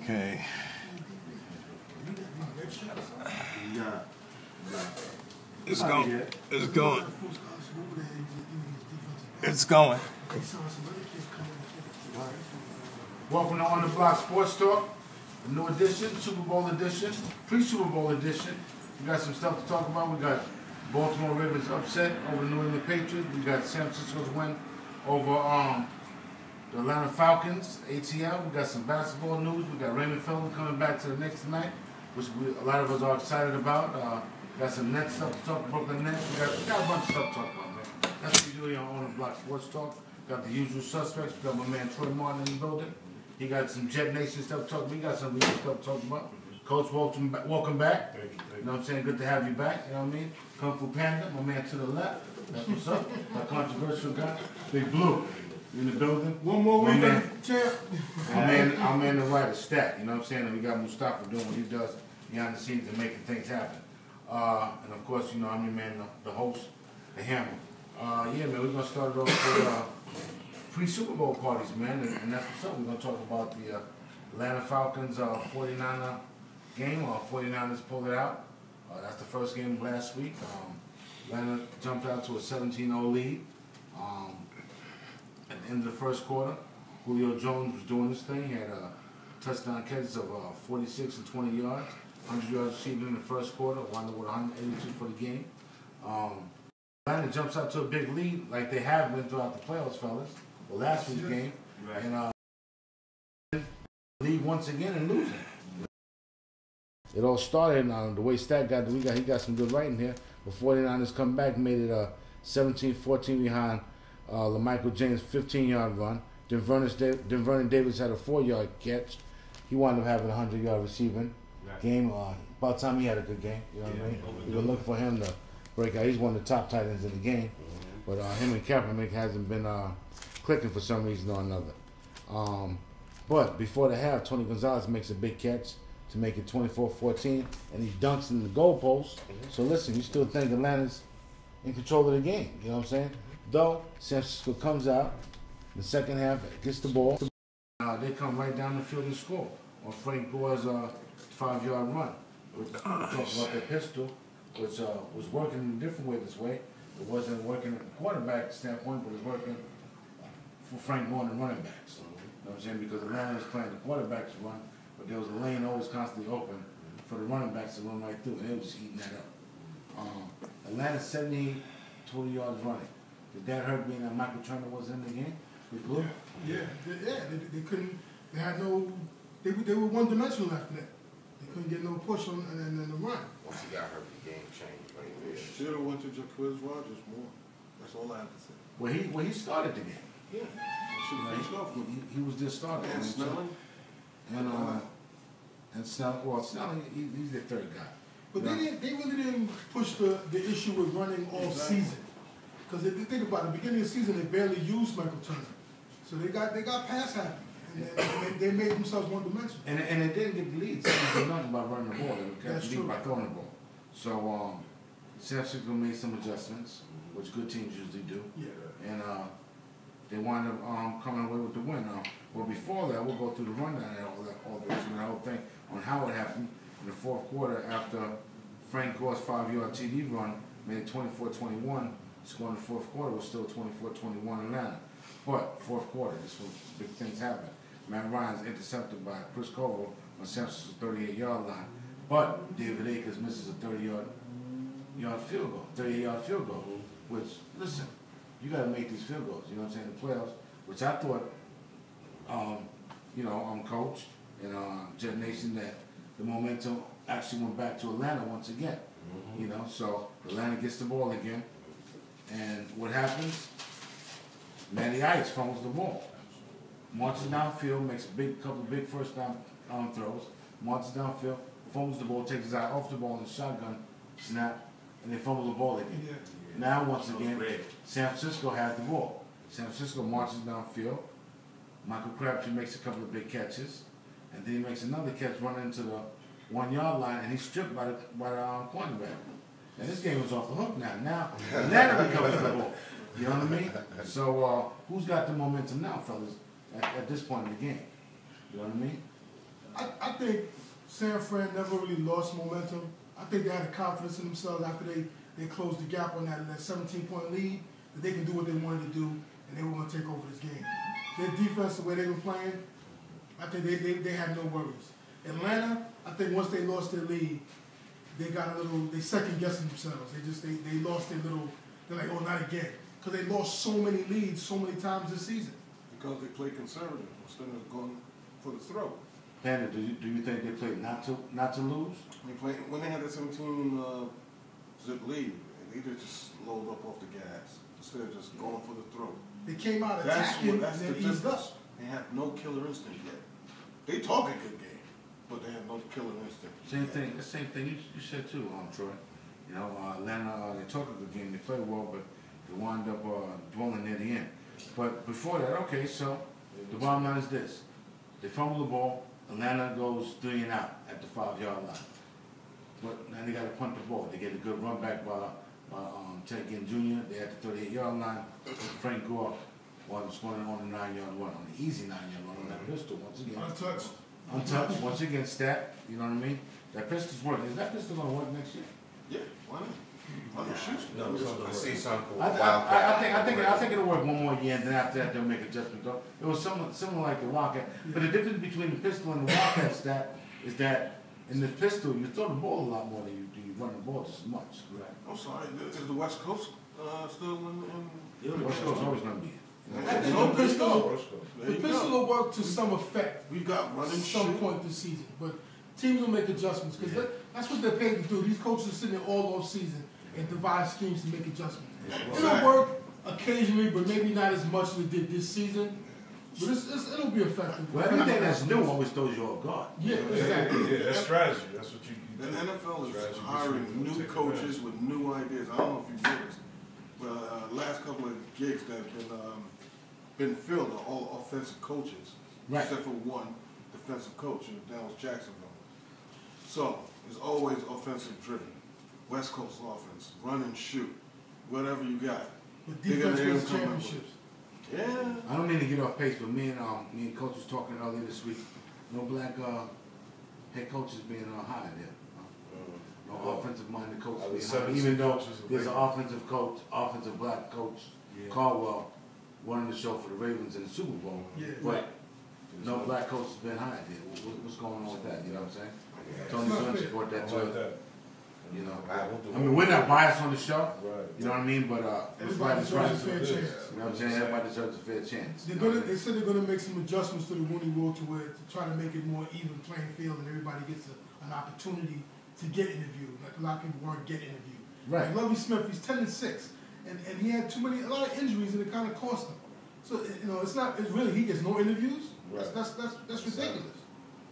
Okay. It's going. It's going. It's going. Welcome to On the Block Sports Talk, a new edition, Super Bowl edition, pre-Super Bowl edition. We got some stuff to talk about. We got Baltimore Ravens upset over New England Patriots. We got San Francisco's win over the Atlanta Falcons, ATL. We got some basketball news. We got Raymond Felton coming back to the Knicks tonight, which a lot of us are excited about. Got some Nets stuff to talk about, Brooklyn Nets. We got a bunch of stuff to talk about, man. That's what we do on the Block Sports Talk. Got the usual suspects. We got my man Troy Martin in the building. He got some Jet Nation stuff to talk about. We got some real stuff to talk about. Coach, welcome back. Thank you. You know what I'm saying? Good to have you back. You know what I mean? Kung Fu Panda, my man to the left. That's what's up. My controversial guy. Big Blue. You in the building? One more week, champ. I'm in the right of stat. You know what I'm saying? And we got Mustafa doing what he does behind the scenes and making things happen. And of course, you know, I'm your man, the host, the Hammer. Yeah, man, we're gonna start it off with pre-Super Bowl parties, man, and that's what's up. We're gonna talk about the Atlanta Falcons 49er game. 49ers pulled it out. That's the first game last week. Atlanta jumped out to a 17-0 lead. At the end of the first quarter, Julio Jones was doing his thing. He had touchdown catches of 46 and 20 yards. 100 yards receiving in the first quarter, wound up with 182 for the game. Atlanta jumps out to a big lead like they have been throughout the playoffs, fellas. Well, last week's game. Right. And lead once again and losing. It all started the way Stat got he got some good writing here. The 49ers come back, made it 17-14 behind LaMichael James' 15-yard run. Then Vernon Davis had a 4-yard catch. He wound up having a 100-yard receiving game. About time he had a good game. You know what I mean? We were looking for him to break out. He's one of the top tight ends in the game. But him and Kaepernick hasn't been clicking for some reason or another. But before the half, Tony Gonzalez makes a big catch to make it 24-14, and he dunks in the goalpost. So listen, you still think Atlanta's in control of the game. You know what I'm saying? Though San Francisco comes out in the second half, gets the ball. They come right down the field and score on Frank Gore's 5-yard run. We talk about that pistol, which was working in a different way this way. It wasn't working at the quarterback standpoint, but it was working for Frank Gore and the running backs. You know what I'm saying? Because Atlanta was playing the quarterbacks run, but there was a lane always constantly open for the running backs to run right through, and they were just eating that up. Atlanta 78 total yards running. Did that hurt being that Michael Turner was in the game? Yeah. They couldn't. They had no. They were one-dimensional after that. They couldn't get no push on and the run. Once he got hurt, the game changed. Right? Should have went to Jacquizz Rodgers more. That's all I have to say. Well, he started the game. Yeah. He was the starter. And Snelling. And Snelling. Well, Snelling, he's the third guy. But they really didn't push the issue with running all season. Because if you think about it, the beginning of the season, they barely used Michael Turner. So they got pass happy. And they made themselves one-dimensional. And they didn't get the lead. They didn't do nothing about running the ball. They got the lead by throwing the ball. So San Francisco made some adjustments, which good teams usually do. Yeah. And they wound up coming away with the win. Well, before that, we'll go through the rundown and all the whole thing on how it happened in the fourth quarter after Frank Gore's 5-yard TD run made it 24-21. Scoring in the fourth quarter was still 24-21 Atlanta. But fourth quarter, this was big things happened. Matt Ryan's intercepted by Chris Koval on San Francisco's 38-yard line. But David Akers misses a 38-yard field goal. Which, listen, you got to make these field goals. You know what I'm saying? The playoffs, which I thought, Coach and Jet Nation, that the momentum actually went back to Atlanta once again. You know, so Atlanta gets the ball again. And what happens? Matty Ice fumbles the ball. Marches downfield, makes a couple of big first down throws. Marches downfield, fumbles the ball, takes his eye off the ball in the shotgun snap, and they fumble the ball again. Yeah. Now, once again, San Francisco has the ball. San Francisco marches downfield. Michael Crabtree makes a couple of big catches, and then he makes another catch running into the 1-yard line, and he's stripped by the cornerback. And this game is off the hook now. Now, Atlanta recovers the ball. You know what I mean? So, who's got the momentum now, fellas, at this point in the game? You know what I mean? I think San Fran never really lost momentum. I think they had a confidence in themselves after they closed the gap on that 17-point lead, that they can do what they wanted to do, and they were going to take over this game. Their defense, the way they were playing, I think they had no worries. Atlanta, I think once they lost their lead, they second guessing themselves. They lost their little, they're like, oh, not again. Because they lost so many leads so many times this season. Because they play conservative instead of going for the throw. Panda, do you think they played not to lose? When they had that 17 zip lead, they just load up off the gas instead of just going for the throw. They came out attacking That's and the then eased difference. up. They have no killer instinct yet. They talk a good game, but they have no killer instinct. The same thing you said too, Troy. You know, Atlanta, they talk a good game, they play well, but they wind up dwelling near the end. But before that, okay, so the bottom line is this. They fumble the ball, Atlanta goes 3 and out at the 5-yard line. But now they got to punt the ball. They get a good run back by Ted Ginn Jr. They at the 38-yard line. Frank Gore was scoring on the 9-yard run, on the easy 9-yard run on that pistol once again. Untouched, once again, stat, you know what I mean? That pistol's working. Is that pistol going to work next year? Yeah, why not? I see something. I think it'll work one more year, and then after that they'll make adjustments. It was similar like the Wildcat, but the difference between the pistol and the Wildcat stat is that in the pistol you throw the ball a lot more than you run the ball just as much. Right. I'm sorry, is the West Coast still in? West Coast always gonna be. No pistol. The pistol will work to some effect. We've got running at some point this season, but teams will make adjustments because that's what they're paid to do. These coaches are sitting there all off season and devise schemes to make adjustments. It'll work occasionally, but maybe not as much as it did this season. But it'll be effective. Well, everything that's new always throws you off guard. Yeah, exactly. Yeah, that's strategy. That's what you The do. NFL is Strategy hiring will new take coaches with new ideas. I don't know if you've noticed, but last couple of gigs that have been filled are all offensive coaches, Right. except for one defensive coach, and that was Jacksonville. So it's always offensive driven. West Coast offense, run and shoot, whatever you got. But They're gonna defense wins come up with- championships. Yeah. I don't mean to get off pace, but me and Coach was talking earlier this week. No black head coaches being hired there. No offensive-minded coaches being hired. Even though there's an offensive black coach, Caldwell, running the show for the Ravens in the Super Bowl. Yeah. But no black coach has been hired there. What's going on with that? You know what I'm saying? Tony It's not Dunn fair. support that I like too. that. You know, Right. I mean, we're not biased on the show. Right. You know what I mean? But Everybody it's right. deserves a fair chance. You know what I'm saying? Everybody deserves a fair chance. They said they're going to make some adjustments to the Rooney Rule to try to make it more even playing field and everybody gets an opportunity to get interviewed. Like a lot of people weren't getting interviewed. Right. Like Lovie Smith, he's 10-6, and he had a lot of injuries, and it kind of cost him. So it's really he gets no interviews. Right. That's ridiculous.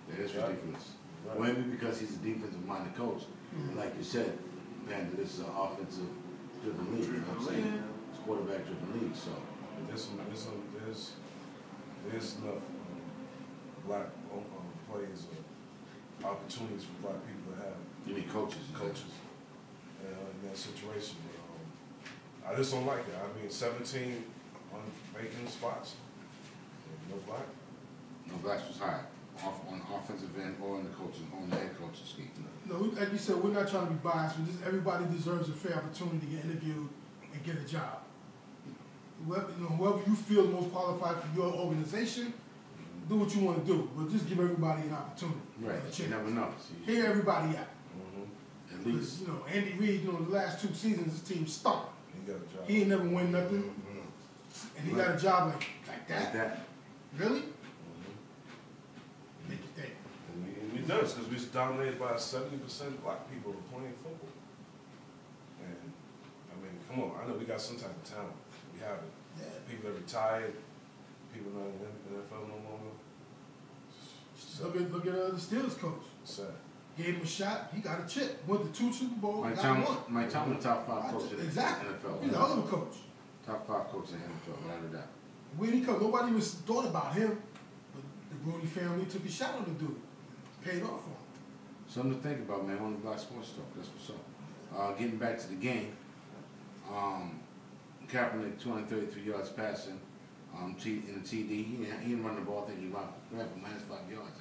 That is ridiculous. Right. Maybe because he's a defensive-minded coach. And like you said, man, this is an offensive-driven league. You know what I'm saying? It's quarterback-driven league. So There's enough black players or opportunities for black people to have you need coaches. in that situation. I just don't like that. I mean, 17 on vacant spots, no black. No blacks was hired on offensive end or in the head coaching scheme. No, like you said, we're not trying to be biased. Everybody deserves a fair opportunity to get interviewed and get a job. Whoever you feel most qualified for your organization, do what you want to do, but just give everybody an opportunity. Right. A You chance. never know. Hear everybody out. At Because, least. Andy Reid, the last 2 seasons, his team stunk. He got a job. He ain't never win nothing, and he got a job like Like that. that. Really? Make you think. And we know this because we're dominated by 70% black people playing football. And I mean, come on, I know we got some type of talent. We have it. Yeah. People that retired, people not in the NFL no longer. Look at the Steelers coach. Sad. Gave him a shot. He got a chip. Went to 2 Super Bowls. Mike Got one. Tomlin, top 5 coach in the Exactly. NFL. He's a hell of a coach. Top 5 coach in the NFL, without a doubt. When he come, nobody was thought about him, but the Rooney family took a shot on the dude. Paid off for him. Something to think about, man, on the Black Sports Talk. That's what's up. Getting back to the game, Kaepernick, 233 yards passing in the TD. He didn't run the ball. I think he ran for -5 yards.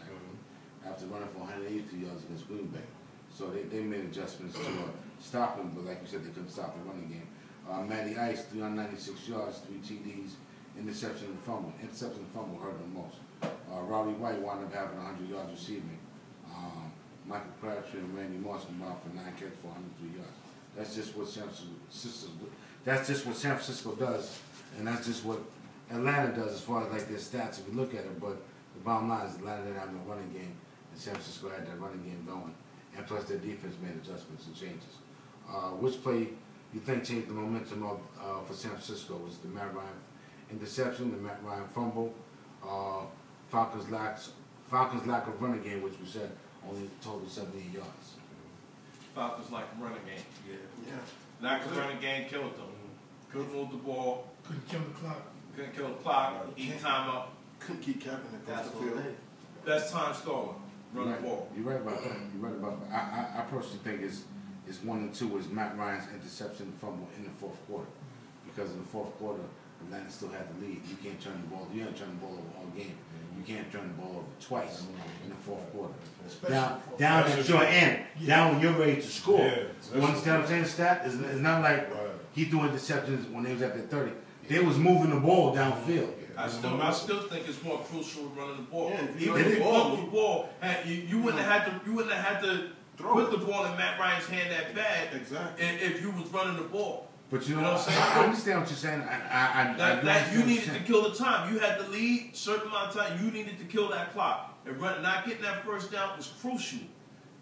after running for 182 yards against Green Bay. So they made adjustments to stop him, but like you said, they couldn't stop the running game. Matty Ice, 396 yards, 3 TDs, interception and fumble. Interception and fumble hurt him most. Rowdy White wound up having 100 yards receiving. Michael Crabtree and Randy Moss combined for 9 catches for 103 yards. That's just what San Francisco does, and that's just what Atlanta does as far as like their stats if you look at it. But the bottom line is Atlanta didn't have no running game, and San Francisco had that running game going. And plus their defense made adjustments and changes. Which play you think changed the momentum of for San Francisco? Was the Matt Ryan interception, the Matt Ryan fumble, Falcons lack of running game, which we said only total 78 yards. Falcons like a running game. Yeah. Lack of running game killed them. Couldn't move the ball. Couldn't kill the clock. Couldn't kill the clock. Eat time up. Couldn't keep capping across the field. Best time stolen. Run the ball. You're right about that. You're right about that. I personally think it's 1 and 2 is Matt Ryan's interception and fumble in the fourth quarter. Because in the fourth quarter, Atlanta still had the lead. You can't turn the ball. You can't turn the ball over all game. You can't turn the ball over twice in the fourth quarter. Down at your end. Down when you're ready to score. You understand what I'm saying? Stat it's not like he threw interceptions when they was at their 30. They was moving the ball downfield. I still think it's more crucial running the ball. Yeah, Even if you fumble the ball, you wouldn't have had to put the ball in Matt Ryan's hand that bad. Exactly. If you was running the ball. But you know what I'm saying? I understand what you're saying. That you needed to kill the time. You had the lead, certain amount of time. You needed to kill that clock. And not getting that first down was crucial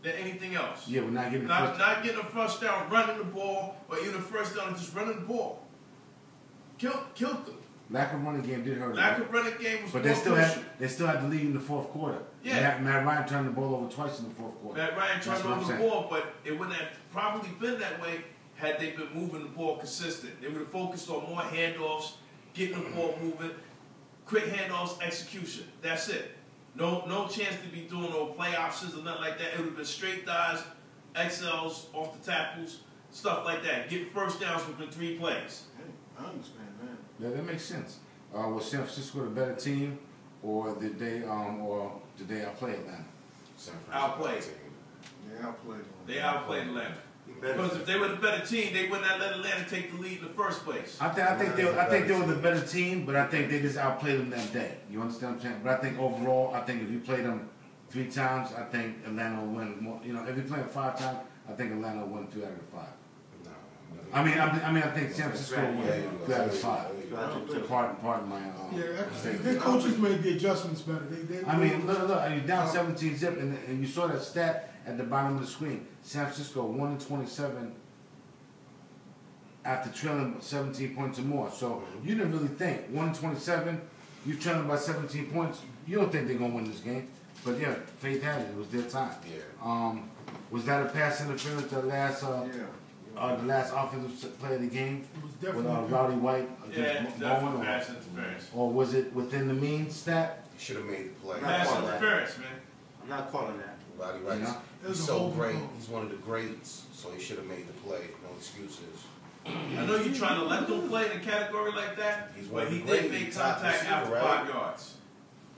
than anything else. Yeah, we're not getting not getting a first down, running the ball, or even a first down and just running the ball. Killed them. Lack of running game did hurt. Lack of running game was but more they still had the lead in the fourth quarter. Yeah. Matt Ryan turned the ball over twice in the fourth quarter. Matt Ryan turned over the ball, but it wouldn't have probably been that way had they been moving the ball consistent. They would have focused on more handoffs, getting the ball moving, quick handoffs, execution. That's it. No chance to be doing no play options or nothing like that. It would have been straight dives, XLs off the tackles, stuff like that. Getting first downs within 3 plays. Hey, I understand that. Yeah, that makes sense. Was San Francisco the better team, or did they outplay Atlanta? Outplayed. Yeah, outplayed. They outplayed Atlanta. Because if they were the better team, they wouldn't have let Atlanta take the lead in the first place. I think they were the better team, but I think they just outplayed them that day. You understand what I'm saying? But I think overall, I think if you played them 3 times, I think Atlanta will win more. You know, if you play them 5 times, I think Atlanta will win 3 out of the 5. I think San Francisco will win 3 out of the 5. Pardon my their coaches made the adjustments better. Look, you're down 17 zip, and you saw that stat at the bottom of the screen. San Francisco 1-27 after trailing 17 points or more. So you didn't really think 1-27, you trailing by 17 points. You don't think they're gonna win this game, but yeah, faith had it. It was their time. Yeah. Was that a pass interference? The last offensive play of the game? It was definitely with Rowdy White against Bowen, pass interference. Or was it within the mean stat? He should have made the play. Pass interference, man. I'm not calling that. Roddy Rice. Yeah. He's so great. He's one of the greats, so he should have made the play. No excuses. I know you're trying to let them play in a category like that, but he did make contact after 5 yards.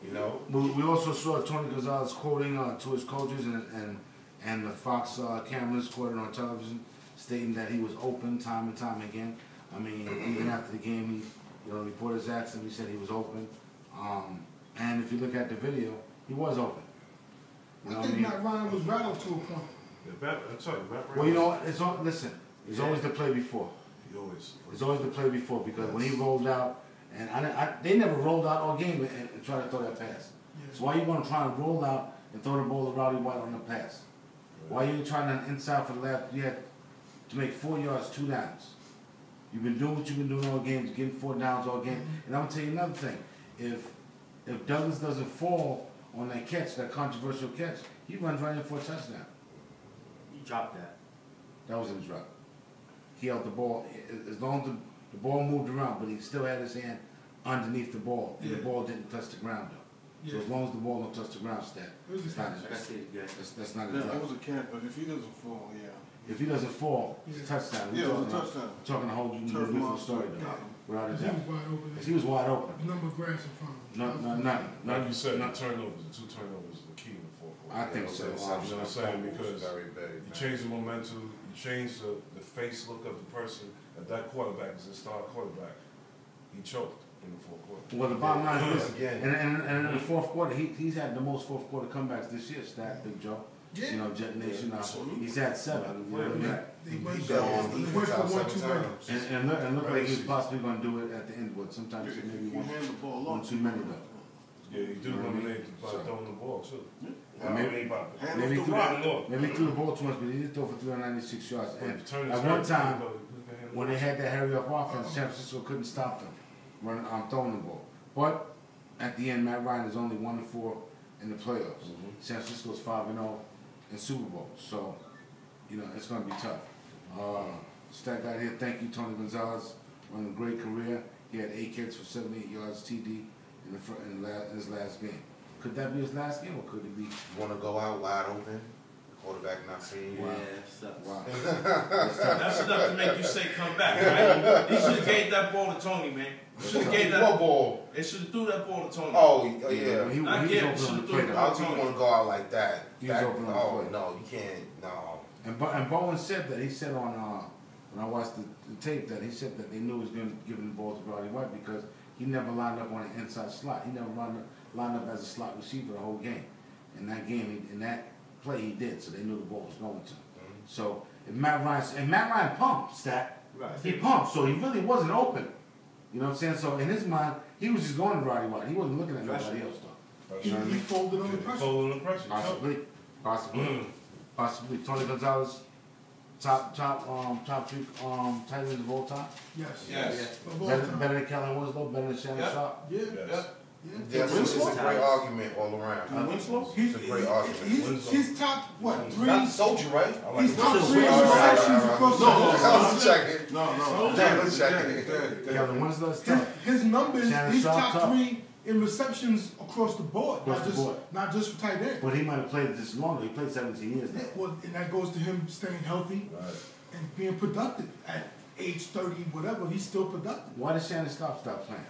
You know? We also saw Tony Gonzalez quoting to his coaches and the Fox cameras quoted on television, stating that he was open time and time again. I mean, even after the game, reporters asked him, he said he was open. And if you look at the video, he was open. I think Matt Ryan was rattled to a point. Well, you know what? Listen, it's always the play before. It's always the play before, because when he rolled out, and they never rolled out all game and tried to throw that pass. So why you want to try and roll out and throw the ball to Rowdy White on the pass? Why you trying to inside for the last? You had to make 4 yards, 2 downs. You've been doing what you've been doing all game, getting 4 downs all game. And I'm gonna tell you another thing: if Douglas doesn't fall on that catch, that controversial catch, he runs right in for a touchdown. He dropped that. That was a drop. He held the ball as long as the ball moved around, but he still had his hand underneath the ball, and the ball didn't touch the ground though. So as long as the ball don't touch the ground, that's not a drop. It was a catch, but if he doesn't fall, If he doesn't fall, it's a touchdown. Yeah, it was a touchdown. We're talking a whole different story though. Without a He doubt. was wide open. He was wide open. Number of grass in front of him. Like you said, the 2 turnovers, the key in the fourth quarter. I think so. You know what I'm saying? Because very big. you change the momentum, you change the face look of the person. If that quarterback is a star quarterback, he choked in the fourth quarter. Well, the bottom line is this, Again. and in the fourth quarter, he's had the most fourth quarter comebacks this year, Stat, Big Joe. Yeah. You know, Jet Nation, absolutely. he's had 7. You know, They went He for got his defense out 1 7 too many. times. and look like he's possibly going to do it at the end, but sometimes maybe You hand the ball one off. too many though. Yeah, you do You know what I mean? eliminate by So- throwing the ball too. And maybe Hand off maybe the threw rock. maybe he threw the ball too much, but he did throw for 396 yards. And Turn at his one head, time, you can handle when it. they had that hurry up offense, San Francisco couldn't stop them throwing the ball. But at the end, Matt Ryan is only 1-4 in the playoffs. San Francisco's 5-0 in Super Bowl. So, you know, it's going to be tough. Stat guy here, thank you, Tony Gonzalez. Running a great career. He had 8 catches for 78 yards TD in his last game. Could that be his last game, or could it be? You want to go out wide open, quarterback not seeing you. Yeah, it sucks. Wow. That's enough to make you say come back, right? He should have gave that ball to Tony, man. Should have gave What that. ball? They should have threw that ball to Tony. Oh, When yeah. he I was get it. open on Should've the threw plate. it How do you want to go out like that? He was open on the Oh, play. no, you can't. No. And Bowen said that. He said on when I watched the tape that he said that they knew he was going to give the ball to Roddy White because he never lined up on an inside slot. He never lined up as a slot receiver the whole game. In that game, in that play, he did. So they knew the ball was going to. So if Matt Ryan pumped, Stat. Right. He pumped, so he really wasn't open. You know what I'm saying? So in his mind, he was just going to Roddy White. He wasn't looking at nobody else though. He folded on the pressure. Folding the pressure. Possibly. Tony Gonzalez, top 3 tight ends of all time. Yes. Yes. Of all Better, time. better than Kellen Winslow, better than Shannon Yep. Sharp. Yeah. Yes. Yes, it's a great argument all around. Winslow? It's a great argument. He's top, what, 3? Not soldier, right? I like He's top Winslow. 3 in All right, receptions all right. across the I board. was checking. No. Let's check it. Kellen Winslow's tough. His numbers, Shannon he's Sharp, top top. 3 in receptions across the board. Across the board. Not just for tight end. But he might have played this longer. He played 17 years now. Yeah, well, and that goes to him staying healthy Right. and being productive. At age 30, whatever, he's still productive. Why did Shannon stop playing?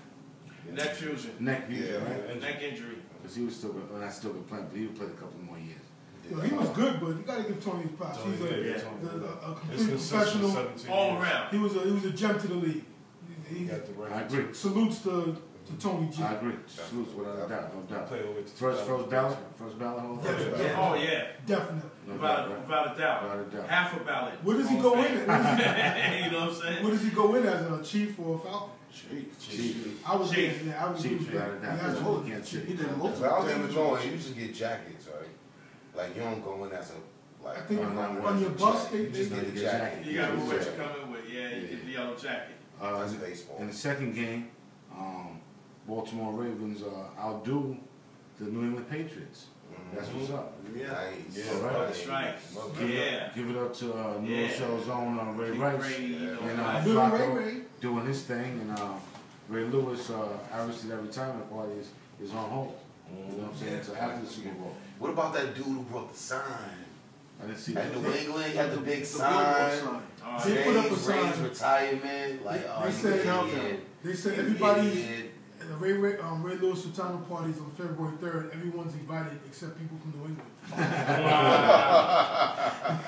Neck fusion. Neck fusion, Yeah. right? Neck injury. Because he was still, well, not still been playing, but he would play a couple more years. You know, he was good, but you got to give Tony his props. He's Tony, a yeah, Tony. complete It's consistent professional. 17 All years. around. He was a gem to the league. He He got the right. I agree. salutes to Tony G. I agree. Salutes without a doubt, no doubt. Play over to First ballot? First ballot? Hall of Fame? Yeah. Oh yeah, Definitely. No without, doubt, right? without a doubt. Without a doubt. Half a ballot. Where does he Hall go of in? Fame. Where You know what I'm saying? does he go in as a chief or a falcon? Chief. I was Chief. yeah, I was Chief, with without a that. doubt. Yeah, He can't He cheat. did most But I of don't the think damage you on go the in, you Chiefs. just get jackets, right? Like you don't go in as a I like. think Oh, on your bus, they just did. get a jacket. You got what you're coming with. Yeah, you get the yellow jacket. That's baseball. In the second game, Baltimore Ravens outdo the New England Patriots. That's what's up. Nice. Yeah, All right. That's right. Give Yeah. it up to New Yeah. Rochelle's own Ray Big Rice Ray, you know, and right. Little Ray Flacco Ray. doing his thing, and Ray Lewis obviously that retirement party is on hold. You know what I'm saying? So after the Super Bowl, What about that dude who brought the sign? I didn't see that. At New England, he had the big The billboard sign. sign. All They right. put up a James sign. Ray's retirement. Like, oh, They you said- idiot. They said You everybody's idiot. and the Ray Lewis retirement parties on February 3rd. Everyone's invited except people from New England.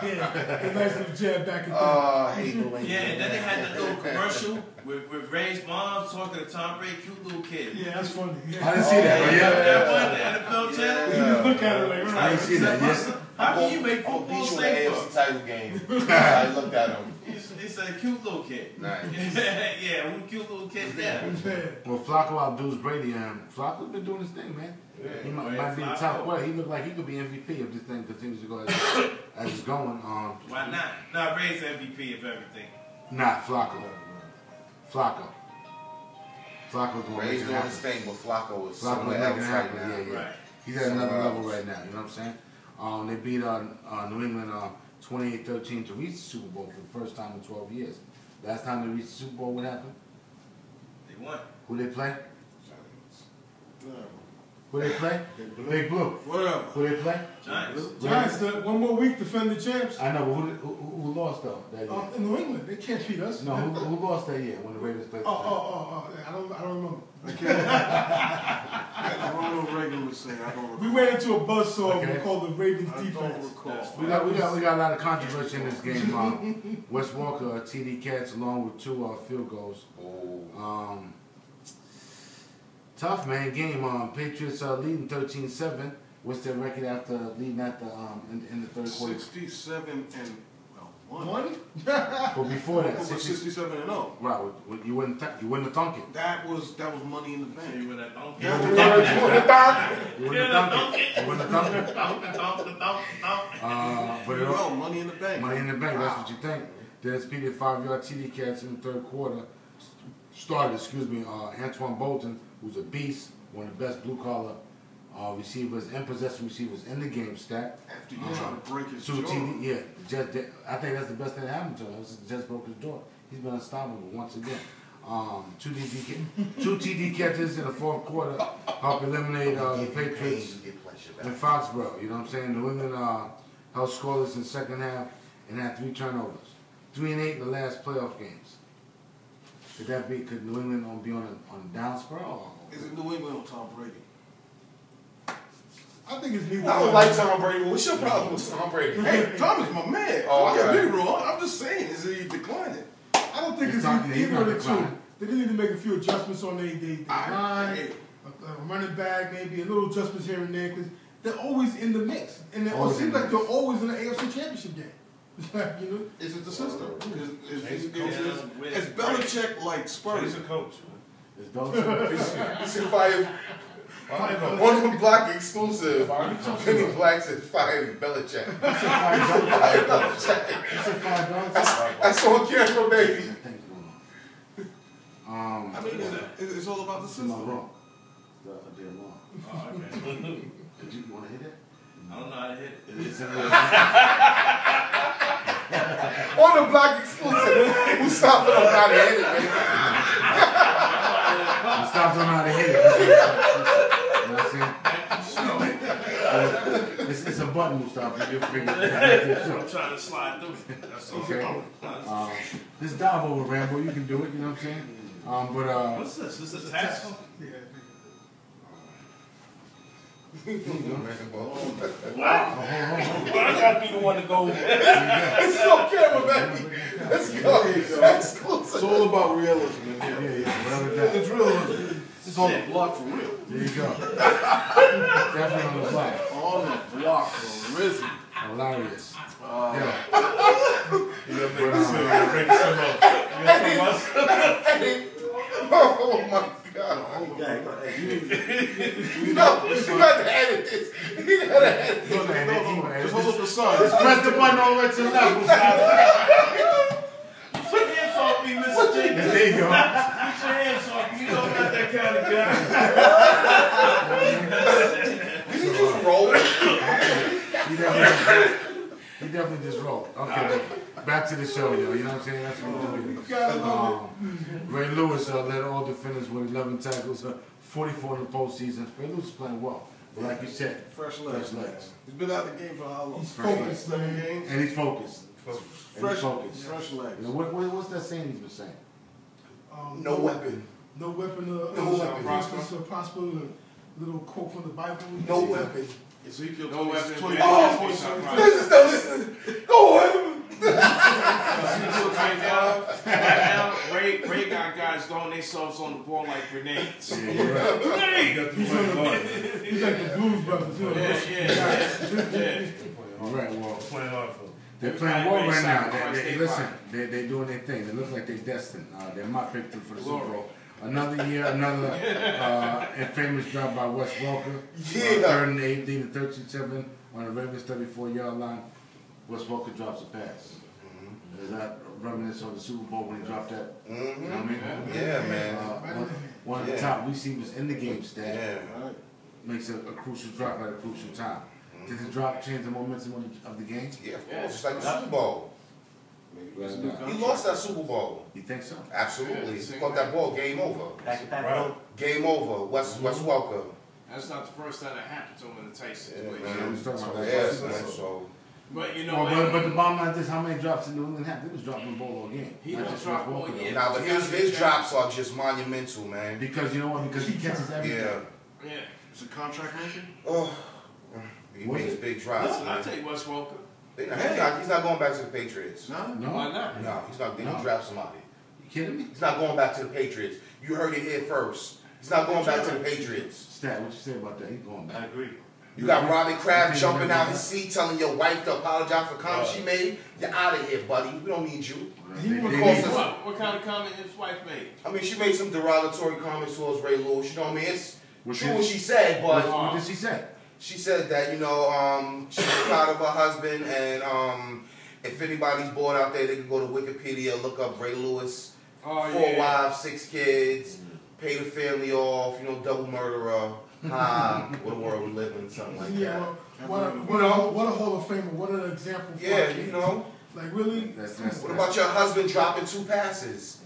Yeah, they nice little jab back at them. Oh, I hate New England. Yeah, and then they had that little commercial with Ray's mom talking to Tom Brady, cute little kid. Yeah, that's funny. I Yeah. didn't see that, but Yeah, yeah. that one, the NFL channel. You look at it like, I didn't see that. Yes. How can you make I'll football beat you in the safer? AFC title game. I looked at him. He's a cute little kid. Nice. Yeah, we cute little kid there. Yeah. Well, Flacco outdoes Brady, and Flacco's been doing his thing, man. He might be the top player. He looked like he could be MVP if this thing continues to go as it's going. Why not? Nah, Ray's MVP of everything. Not Flacco. Flacco's going to make Ray's it doing happen. his thing, but Flacco is Flacco's somewhere making else it right happen. now. Yeah, yeah. Right. He's at another level right now. You know what I'm saying? They beat New England 28-13 to reach the Super Bowl for the first time in 12 years. Last time they reached the Super Bowl, what happened? They won. Who they play? Yeah. Who they play? Big Blue. Whatever. Who they play? Giants. Giants, one more week, defend the champs. I know, but who lost though that year? In New England, they can't beat us. No, who lost that year when the Ravens played? I don't remember. As Ronald Reagan would say, I don't recall. We ran into a buzzsaw Okay. called the Ravens I don't defense. recall. We got a lot of controversy in this game. Wes Walker, TD catch along with 2 field goals. Oh. Tough man game. Patriots leading 13-7. What's their record after leading at the in the third quarter? 67 and one. One? But before that, Over 67 and 0. right? You wouldn't thunk it. That was money in the bank. You win that donkey. You wouldn't thunk it. You wouldn't thunk it. But it all, Money in the bank. money in the bank. That's what you think. Dennis Petey 5-yard TD catch in the third quarter. Started, Antoine Bolton, who's a beast, one of the best blue collar receivers and possession receivers in the game stat. After you try to break his 2 jaw. TD, yeah. I think that's the best thing that happened to him. Just broke his jaw. He's been unstoppable once again. 2 TD catches in the fourth quarter help eliminate the Patriots in Foxborough. You know what I'm saying? New England held scoreless in the second half and had 3 turnovers. 3-8 in the last playoff games. Could New England be on a down spiral? Is it New England or Tom Brady? I think it's neither. I don't like Tom Brady. What's your problem with Tom Brady? Hey, Tom is my man. Oh, Don't get okay. me wrong. I'm just saying, is he declining? I don't think He's it's not- he's either not of the two. declining. They just need to make a few adjustments on their line, Hey, a running back, maybe a little adjustments here and there, because they're always in the mix. And it Always seems in the like mix. they're always in the AFC Championship game. You know? is it the system? Yeah. Is Belichick like He's Spurs? a coach, It's Belichick. He said fire. One of them Black exclusive. Penny Black said fire Belichick. Fire Belichick. I saw a camera, baby. I mean, it's all about the It's not system. wrong. They're wrong. Oh, okay. Did you want to hit it? I don't know how to hit it. It's On the Black exclusive. Who stopped it on how to hit it, baby? Mustafa don't know how to hit it. You know what I'm saying? It's a button, Mustafa. You'll figure it out. I'm trying to slide through it. That's all. Okay. Just dive over, Rambo. You can do it. You know what I'm saying? What's this? This is a tax? Yeah. What? I gotta be the one to go. It's on camera, baby. Let's go. Exclusive. It's all about realism. Yeah, whatever that. It's realism. It's on the block for real. There you go. Definitely on the block. On the block for realism. Hilarious. Yeah. Oh my God. Yeah, go ahead. You got to edit this. You got to edit this. Just hold up the sign. Press the button all the way to the left, Mustafa. Put your hands off me, Mr. Jenkins. There you go. Put your hands off me. You know I'm not that kind of guy. Did he just roll? He definitely just rolled. Okay, back to the show, yo. You know what I'm saying? That's what we're doing. Ray Lewis led all defenders with 11 tackles, 44 in the postseason. Ray Lewis is playing well. But like you said, Fresh legs. fresh legs. He's been out the game for how long? He's Fresh focused, Seven man. games. And he's focused. Fresh, focused. fresh legs. You know, what's that saying he's been saying? No weapon. No weapon. No weapon. Prosper. A little quote from the Bible. No weapon. Ezekiel No weapon. 20. Listen. No weapon. Ezekiel 25. Right now, Ray got guys throwing themselves on the ball like grenades. Yeah, you're right. He's like the Blues Brothers. You know, Yeah. You're right, well, Playing hard for him. they're playing well right now. Listen, they're doing their thing. They look like they're destined. They're my pick for the Super Bowl. Another year, another infamous drop by Wes Walker. Yeah. 3rd and 8, leading 13-7 on the Ravens' 34-yard line. Wes Walker drops a pass. Is that reminiscent of the Super Bowl when he dropped that? You know what I mean? Yeah, man. One of the top receivers in the game stat. Yeah. Makes a crucial drop at a crucial time. Did the drop change the momentum of the game? Yeah, of course. It's like the Super Bowl. Right. He lost that Super Bowl. You think so? Absolutely. He caught that ball. Game over. Back to back. Right. Game over. Wes Welker. That's not the first time that happened to him in the Tyson Yeah, situation. man. was talking about Yes, that. man. So. But you know, But the bottom line is how many drops in New England had? They was dropping the ball all game. He Not don't just drop Wes Walker, all though. year. Now, but his drops are just monumental, man. Because you know what? Because he catches everything. Yeah. Yeah. Is it contract making? Oh, he makes big drops. Listen, I'll tell you what's Walker. He's not going back to the Patriots. No. Why not? No, he's not. They're No. gonna draft somebody. You kidding me? He's not going back to the Patriots. You heard it here first. He's not going back to the Patriots. Stat, what you say about that? He's going I back. agree. You got Robbie You Kraft think jumping he's out gonna his seat, telling your wife to apologize for comments she made. You're out of here, buddy. We don't need you. He They- was they- course they- it's- What kind of comment his wife made? I mean, she made some derogatory comments towards Ray Lewis. You know what I mean? It's What true did- what she said, What but what did she say? she said that, she's proud of her husband, and if anybody's bored out there, they can go to Wikipedia, look up Ray Lewis, Oh, 4 yeah. wives, 6 kids, pay the family off, double murderer. What a world we live in, something like Yeah, that. well, what a Hall of Famer, what an example for Yeah, our kids. Like really? What about your husband dropping 2 passes?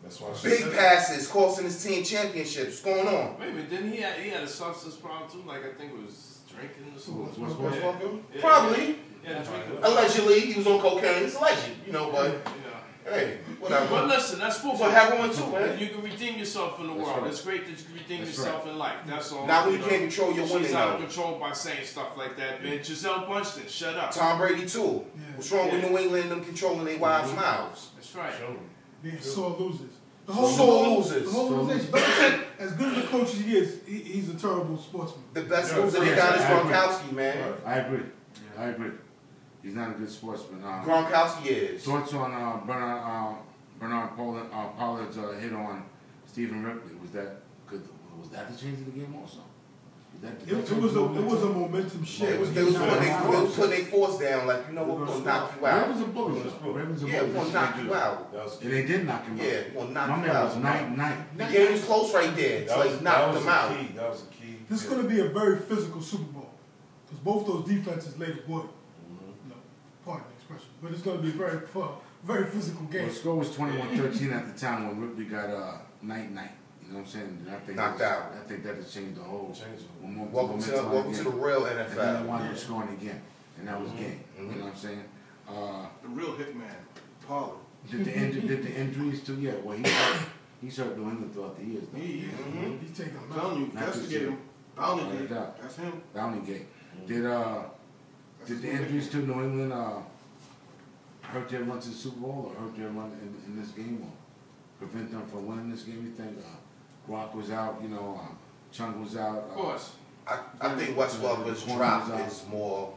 That's why she Big said passes, costing his team championships. What's going on? Wait a minute, didn't he had a substance problem too? Like I think it was drinking or something. What's Wes Yeah. Walker? Yeah. Probably. Yeah, drinking. Allegedly, he was on cocaine. It's alleged, but You know. hey, But whatever. listen, that's football. So heroin too, man. You can redeem yourself in the That's world. right. It's great that you can redeem That's yourself in life. That's all. Now when you know. can't control your women She's out of now. control by saying stuff like that, man. Giselle Bundchen, shut up. Tom Brady too. Yeah. What's wrong with Yeah. New England and them controlling their wives' mouths? That's right. Show me. Being sore losers. The Sore losers. The whole organization. But I said, as good as a coach as he is, he's a terrible sportsman. The best Yeah. loser they Yeah, got is I agree. Gronkowski, man. Right. I agree. I agree. He's not a good sportsman. Gronkowski is. Thoughts on Bernard Pollard's hit on Stephen Ripley? Was that the change of the game also? It was a momentum shift. They was putting their force down like, we're gonna knock you out. Ravens are bullies. Ravens are Yeah, we're bullies. gonna knock you out. That was And they did knock him out. Yeah, we're gonna knock My you man was out. night. The game was close right there. It's like knocked them out. Key. That was the key. This is going to be a very physical Super Bowl because both those defenses laid the wood. No, pardon the expression, but it's going to be a very physical Well, game. the score was 21-13 at the time when Ripley got night. You know what I'm saying? And I think Knocked that out. I think that has changed the whole. Welcome to the real And then they NFL. wound up scoring again, and that was game. You know what I'm saying? The real hitman, Pollard. Did the injuries too? Yeah. Well, he's hurt New England throughout the years. Though. He's taking them I'm out. telling you, Not this investigate year. him. Bounty No gate. doubt. That's him. Bounty Gate. Did the injuries to New England hurt their run to the Super Bowl or hurt their run in this game or prevent them from winning this game? You think Gronk was out, Chung was out. Of course. I think Wes Welker's drop is more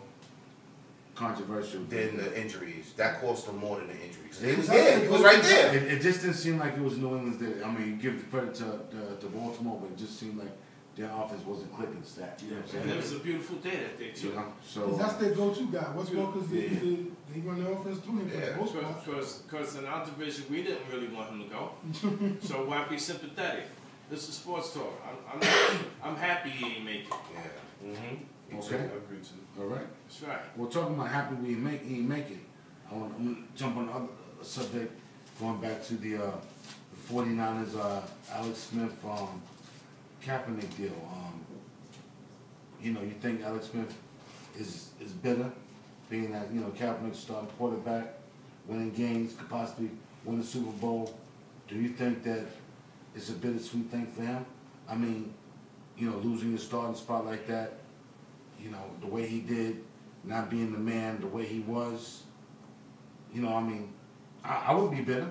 Controversial. than the injuries. That cost them more than the injuries. He It was was- there. He was right there. It just didn't seem like it was New England's day. I mean, you give the credit to Baltimore, but it just seemed like their offense wasn't clicking stat. You know what I'm And it saying? was a beautiful day that day too. You know, 'Cause so that's their go-to guy. Wes Walker's Yeah. they run their offense through him for Yeah. the most part. Because in our division we didn't really want him to go, so why be sympathetic? This is sports talk. I'm happy he ain't make it. Yeah. Mm-hmm. Okay. I agree too. all right. That's right. Well, talking about happy we make it. I'm gonna jump on another subject, going back to the 49ers, Alex Smith Kaepernick deal. You think Alex Smith is bitter, being that Kaepernick's starting quarterback, winning games, could possibly win the Super Bowl. Do you think that it's a bittersweet thing for him? I mean, losing your starting spot like that, the way he did, not being the man, the way he was. I would be bitter.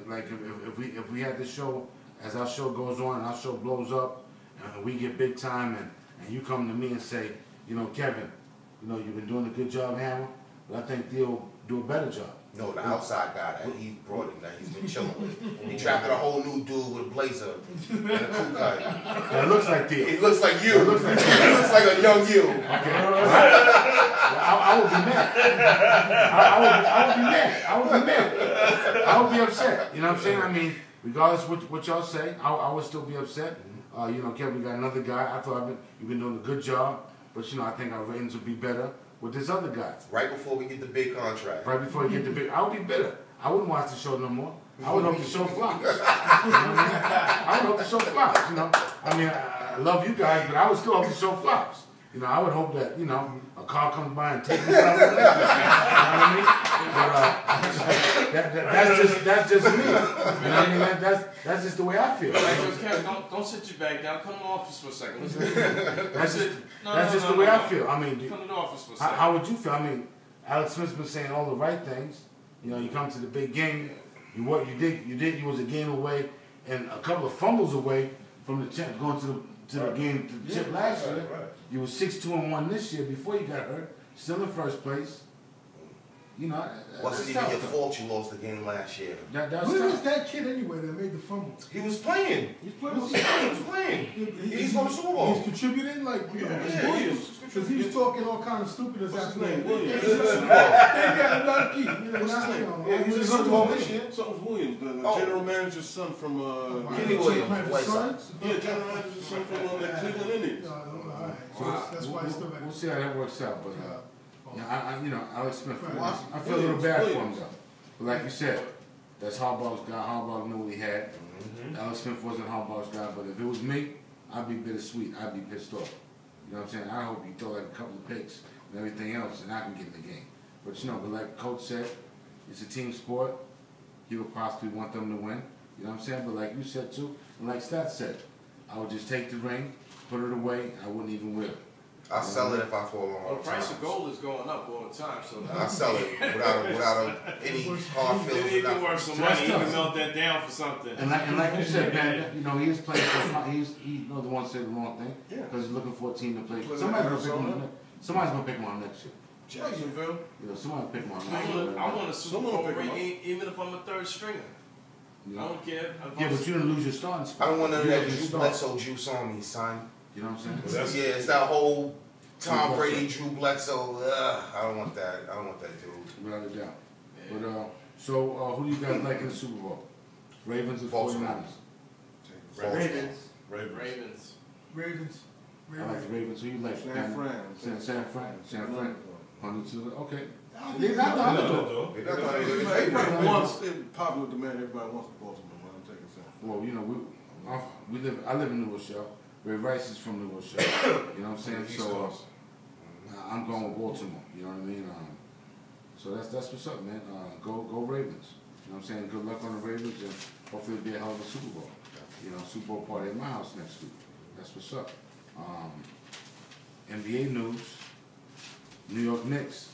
Like if we had this show, as our show goes on and our show blows up, and we get big time, and you come to me and say, Kevin, you've been doing a good job, Hammer, but I think they'll do a better job. No, the outside guy that he brought in, that he's been chilling with. He drafted a whole new dude with a blazer and a crew cut. That looks like Theo. He looks like you. It looks like He looks like a young you. I would be mad. I would be mad. I would be upset. You know what I'm saying? I mean, regardless of what y'all say, I would still be upset. Kevin, we got another guy. I thought you've been doing a good job, but I think our ratings would be better with this other guy. Right before we get the big contract. Right before you get the big, I would be bitter. I wouldn't watch the show no more. I would hope the show flops. You know what I mean? I would hope the show flops. I mean, I love you guys, but I would still hope the show flops. You know, I would hope that, you know, a car comes by and takes me somewhere. You know what I mean? But that's just me. You know what I mean? That's just the way I feel. Like, don't sit your back down. Come to the office for a second. Listen. That's just the way I feel. I mean, come to the office for a second. how would you feel? I mean, Alex Smith's been saying all the right things. You know, you come to the big game. You was a game away and a couple of fumbles away from the chip, going to the game to the chip last year. Right. You were 6-2-1 this year before you got hurt. Still in first place. You know, Wasn't even your fault you lost the game last year. That's Where was tough. that kid anyway that made the fumble? He was playing. He's playing. He was playing. He's going to Super Bowl. He's contributing, like, you know, because he was talking all kind of stupidness What's after his name? that. Williams. They got lucky. You know, What's his name? Yeah, he's in the Super Bowl this year. Something Williams, the Oh. general manager's son from Kenny Williams, White Sox. yeah, general manager's son from the Cleveland Indians. All right. So that's why he's still got We'll see how that works out, but yeah, you know, Alex Smith. Right. I feel a little bad for him Williams. though. But like you said, that's Harbaugh's guy. Harbaugh knew what he had. Alex Smith wasn't Harbaugh's guy, but if it was me, I'd be bittersweet. I'd be pissed off. You know what I'm saying? I hope you throw like a couple of picks and everything else, and I can get in the game. But you know, but like Coach said, it's a team sport. You would possibly want them to win. You know what I'm saying? But like you said too, and like Stats said, I would just take the ring, put it away. I wouldn't even wear it. I'll sell it if I fall on Well, the price of gold is going up all the time, so I'll sell it without any hard feelings. it can worth some money. You tough. can melt that down for something. And like you said, man, you know, he is playing for, he's the one that said the wrong thing. Yeah. Because he's looking for a team to play. Play Somebody's gonna pick Arizona. him up. Somebody's gonna pick him up next year. Jacksonville. You know, somebody will pick him up I next year. want a Super Someone Bowl will pick him ring, even if I'm a third stringer. You I know? don't care. Yeah, but you didn't lose your starting spot. I don't want none of You that had your Drew start. Bledsoe juice on me, son. You know what I'm saying? Yeah, it's that whole Tom Drew Brady, Drew Bledsoe. I don't want that. I don't want that dude. Without a doubt. But so who do you guys like in the Super Bowl? Ravens or Baltimore. 49ers? Ravens. Ravens. Ravens. I like the Ravens. Who you like? San Fran. San Fran. 102. Okay. They're They're not the underdog. Everybody wants, it's popular demand, everybody wants the Baltimore, but I'm taking San Fran. Well, you know, I live in New Rochelle. Ray Rice is from New Rochelle. You know what I'm saying? East So Coast. I'm going with Baltimore. You know what I mean? So that's what's up, man. Go Ravens. You know what I'm saying? Good luck on the Ravens, and hopefully it'll be a hell of a Super Bowl. You know, Super Bowl party at my house next week. That's what's up. NBA news. New York Knicks.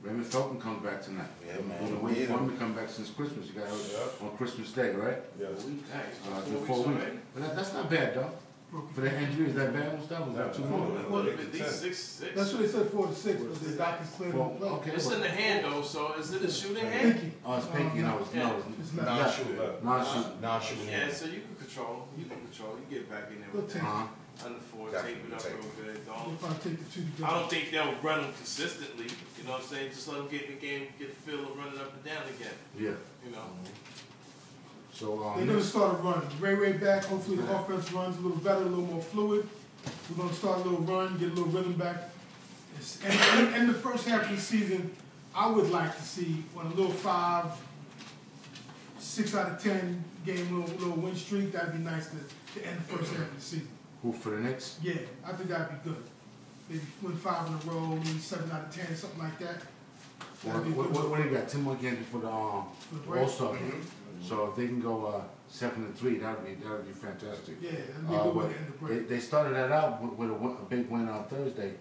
Raymond Felton comes back tonight. Yeah, man. We've been waiting for him to come back since Christmas. You got hurt on Christmas Day, right? Yes. It's been 4 weeks. But that's not bad, though. For that injury, is that bad, Mustafa? Was that too long? Six. That's what they said, 4 to 6, but the doctors cleared him. Okay. It's in the hand though, so is it a shooting hand? Pinky. Oh, it's pinky. No, it's It's not. non-shooting. Non-shooting. Yeah, so you can control. You get back in there Good with take. Uh-huh. under four, Definitely tape it up take real good. We'll probably take the two together. I don't think they'll run them consistently. You know what I'm saying? Just let them get in the game, get the feel of running up and down again. Yeah. You know. So, They're going to start a run. Ray back. Hopefully the offense runs a little better, a little more fluid. We're going to start a little run, get a little rhythm back. And the first half of the season, I would like to see on a little 5, 6 out of 10 game little win streak. That'd be nice to end the first half of the season. who for the Knicks? Yeah, I think that'd be good. Maybe win 5 in a row, maybe 7 out of 10, something like that. That'd be good. What do you got? 10 more games before the break. All-Star game. So if they can go 7-3, that'd be fantastic. Yeah, that'd be a good way to end the break. They started that out with a big win on Thursday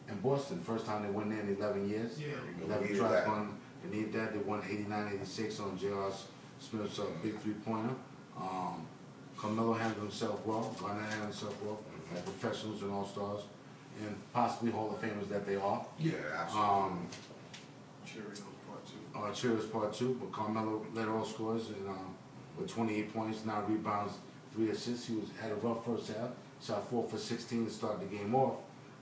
in Boston. First time they won there in 11 years. Yeah. 11 Needed tries that. won. They needed that. They won 89-86 on J.R. Smith's big three-pointer. Carmelo handled himself well. Garnett handled himself well. Like professionals and all-stars. And possibly Hall of Famers that they are. Yeah, absolutely. Cheerios part 2. Cheers part 2, but Carmelo led all scores and with 28 points, 9 rebounds, 3 assists. He had a rough first half. Shot 4 for 16 to start the game off,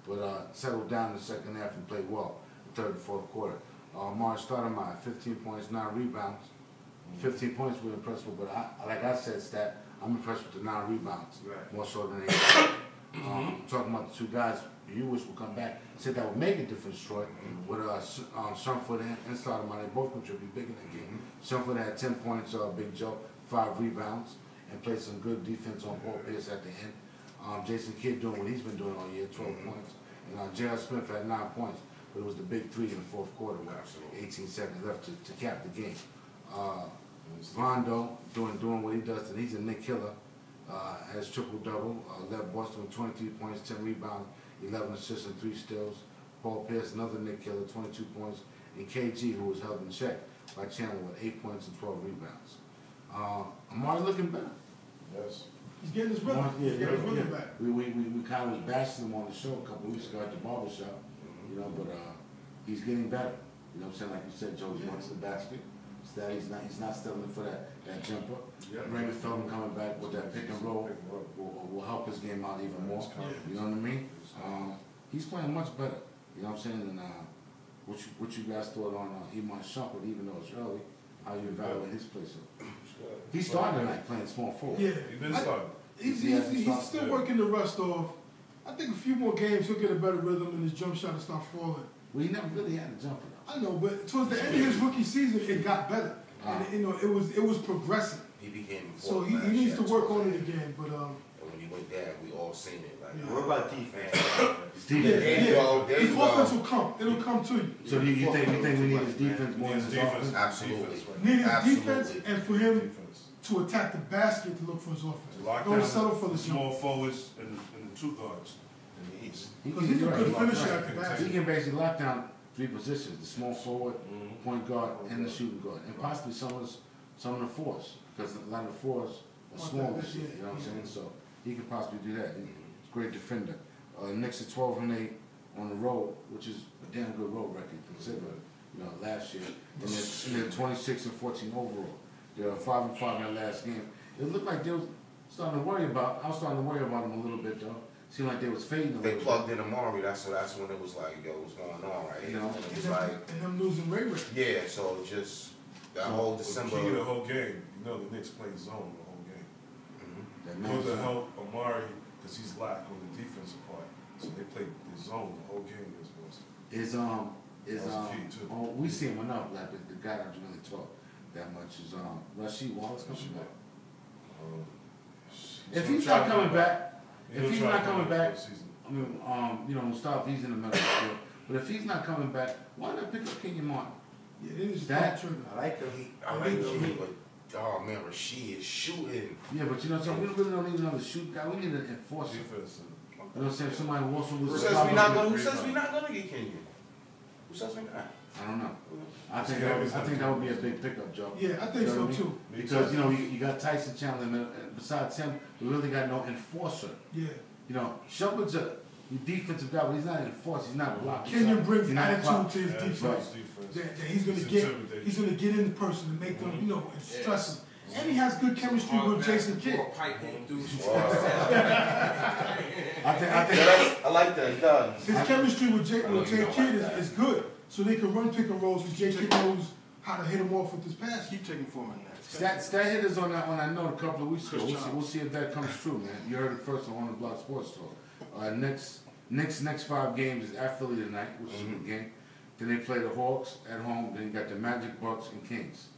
but settled down in the second half and played well the third and fourth quarter. Mark Stoudemire, 15 points, 9 rebounds. 15 points were impressive, but like I said, Stat, I'm impressed with the 9 rebounds, more so than 8. Talking about the two guys you wish would come back, said that would make a difference, Troy, with Shumpert and Stoudemire. They both contribute big in that game. Shumpert had 10 points, Big Joe, 5 rebounds, and played some good defense on Paul Pierce at the end. Jason Kidd doing what he's been doing all year, 12 points. J.R. Smith had 9 points, but it was the big three in the fourth quarter with 18 seconds left to cap the game. Rondo doing what he does, and he's a Nick killer. Has triple-double, led Boston with 23 points, 10 rebounds, 11 assists, and 3 steals. Paul Pierce, another Nick killer, 22 points. And KG, who was held in check by Chandler with 8 points and 12 rebounds. Amari looking better. Yes. He's getting his rhythm. Yeah, He's getting his rhythm back. We kind of was bashing him on the show a couple weeks ago at the barbershop, but he's getting better. You know what I'm saying? Like you said, Joe, he went to the basket. He's not settling for that jumper. Yep. Raymond Feldman coming back with that pick and roll will help his game out even more. You know what I mean? He's playing much better. You know what I'm saying? And what you guys thought on Iman Shumpert, even though it's early, how you evaluate his play? He started tonight playing small forward. Yeah, He's been starting. He's still working the rust off. I think a few more games he'll get a better rhythm and his jump shot will start falling. Well, he never really had a jumper though. I know, but towards the end of his rookie season, it got better, and it was progressing. He became So he needs to work on it again. But and when he went down, we all seen it. Like, What about defense? There you go. There his you go. offense will come. It'll come to you. So you think we need his defense more than his offense? Absolutely. Need his Absolutely. defense, and for him to attack the basket to look for his offense. Don't settle for the small jump. forwards and the two guards in the East. Because he's a good finisher at the He basket. can basically lock down 3 positions: the small forward, point guard, and the shooting guard, and possibly some of the fours, because a lot of the fours are small this year. You know what I'm saying? So he could possibly do that. He's a great defender. Next to 12-8 on the road, which is a damn good road record considering last year. And they're 26-14 overall. They're 5-5 in their last game. It looked like they was starting to worry about. I was starting to worry about them a little bit though. Seemed like they was fading a little bit. They plugged in Amari. That's when it was like, yo, what's going on right here? And it was like, And them losing Ray. yeah. So just that whole December. The key to the whole game, the Knicks played zone the whole game. Because to help Amari, because he's lack on the defensive part. So they played the zone the whole game against Boston. We see him enough. Like the guy that really talk that much is Rasheed Wallace coming back. If he's not coming back, I mean, Mustafa, he's in the middle of the field. But if he's not coming back, why not pick up Kenyon Martin? Yeah, they just That- trigger. I like him. I like him, but oh man, Rasheed is shooting. Yeah, but you know what I'm saying? We really don't need another shoot guy. We need an enforcer. Defense. You know what I'm saying? Somebody who also Who was says we not gonna get Kenyon? Who says we not? I don't know. I think that would be a big pickup, Joe. Yeah, I think You know so what I mean? too. Because you got Tyson Chandler, and besides him, we really got no enforcer. Yeah. Shumpert's a defensive guy, but he's not an enforcer. He's not blocking. Kenyon brings He's not attitude blocking. to his defense. That he's gonna get in the person and make them, and stress them. And he has good chemistry with Jason Kidd. I like that. He does. His chemistry with Jay Kidd is good. So they can run pick and rolls and Jay Kidd knows how to hit him off with his pass. Keep taking form in that. Stat hitters on that one I know a couple of weeks ago. We'll see if that comes true, man. You heard it first on the Block Sports Talk. Next 5 games is at Philly tonight, which is a good game. Then they play the Hawks at home. Then you got the Magic, Bucks, and Kings.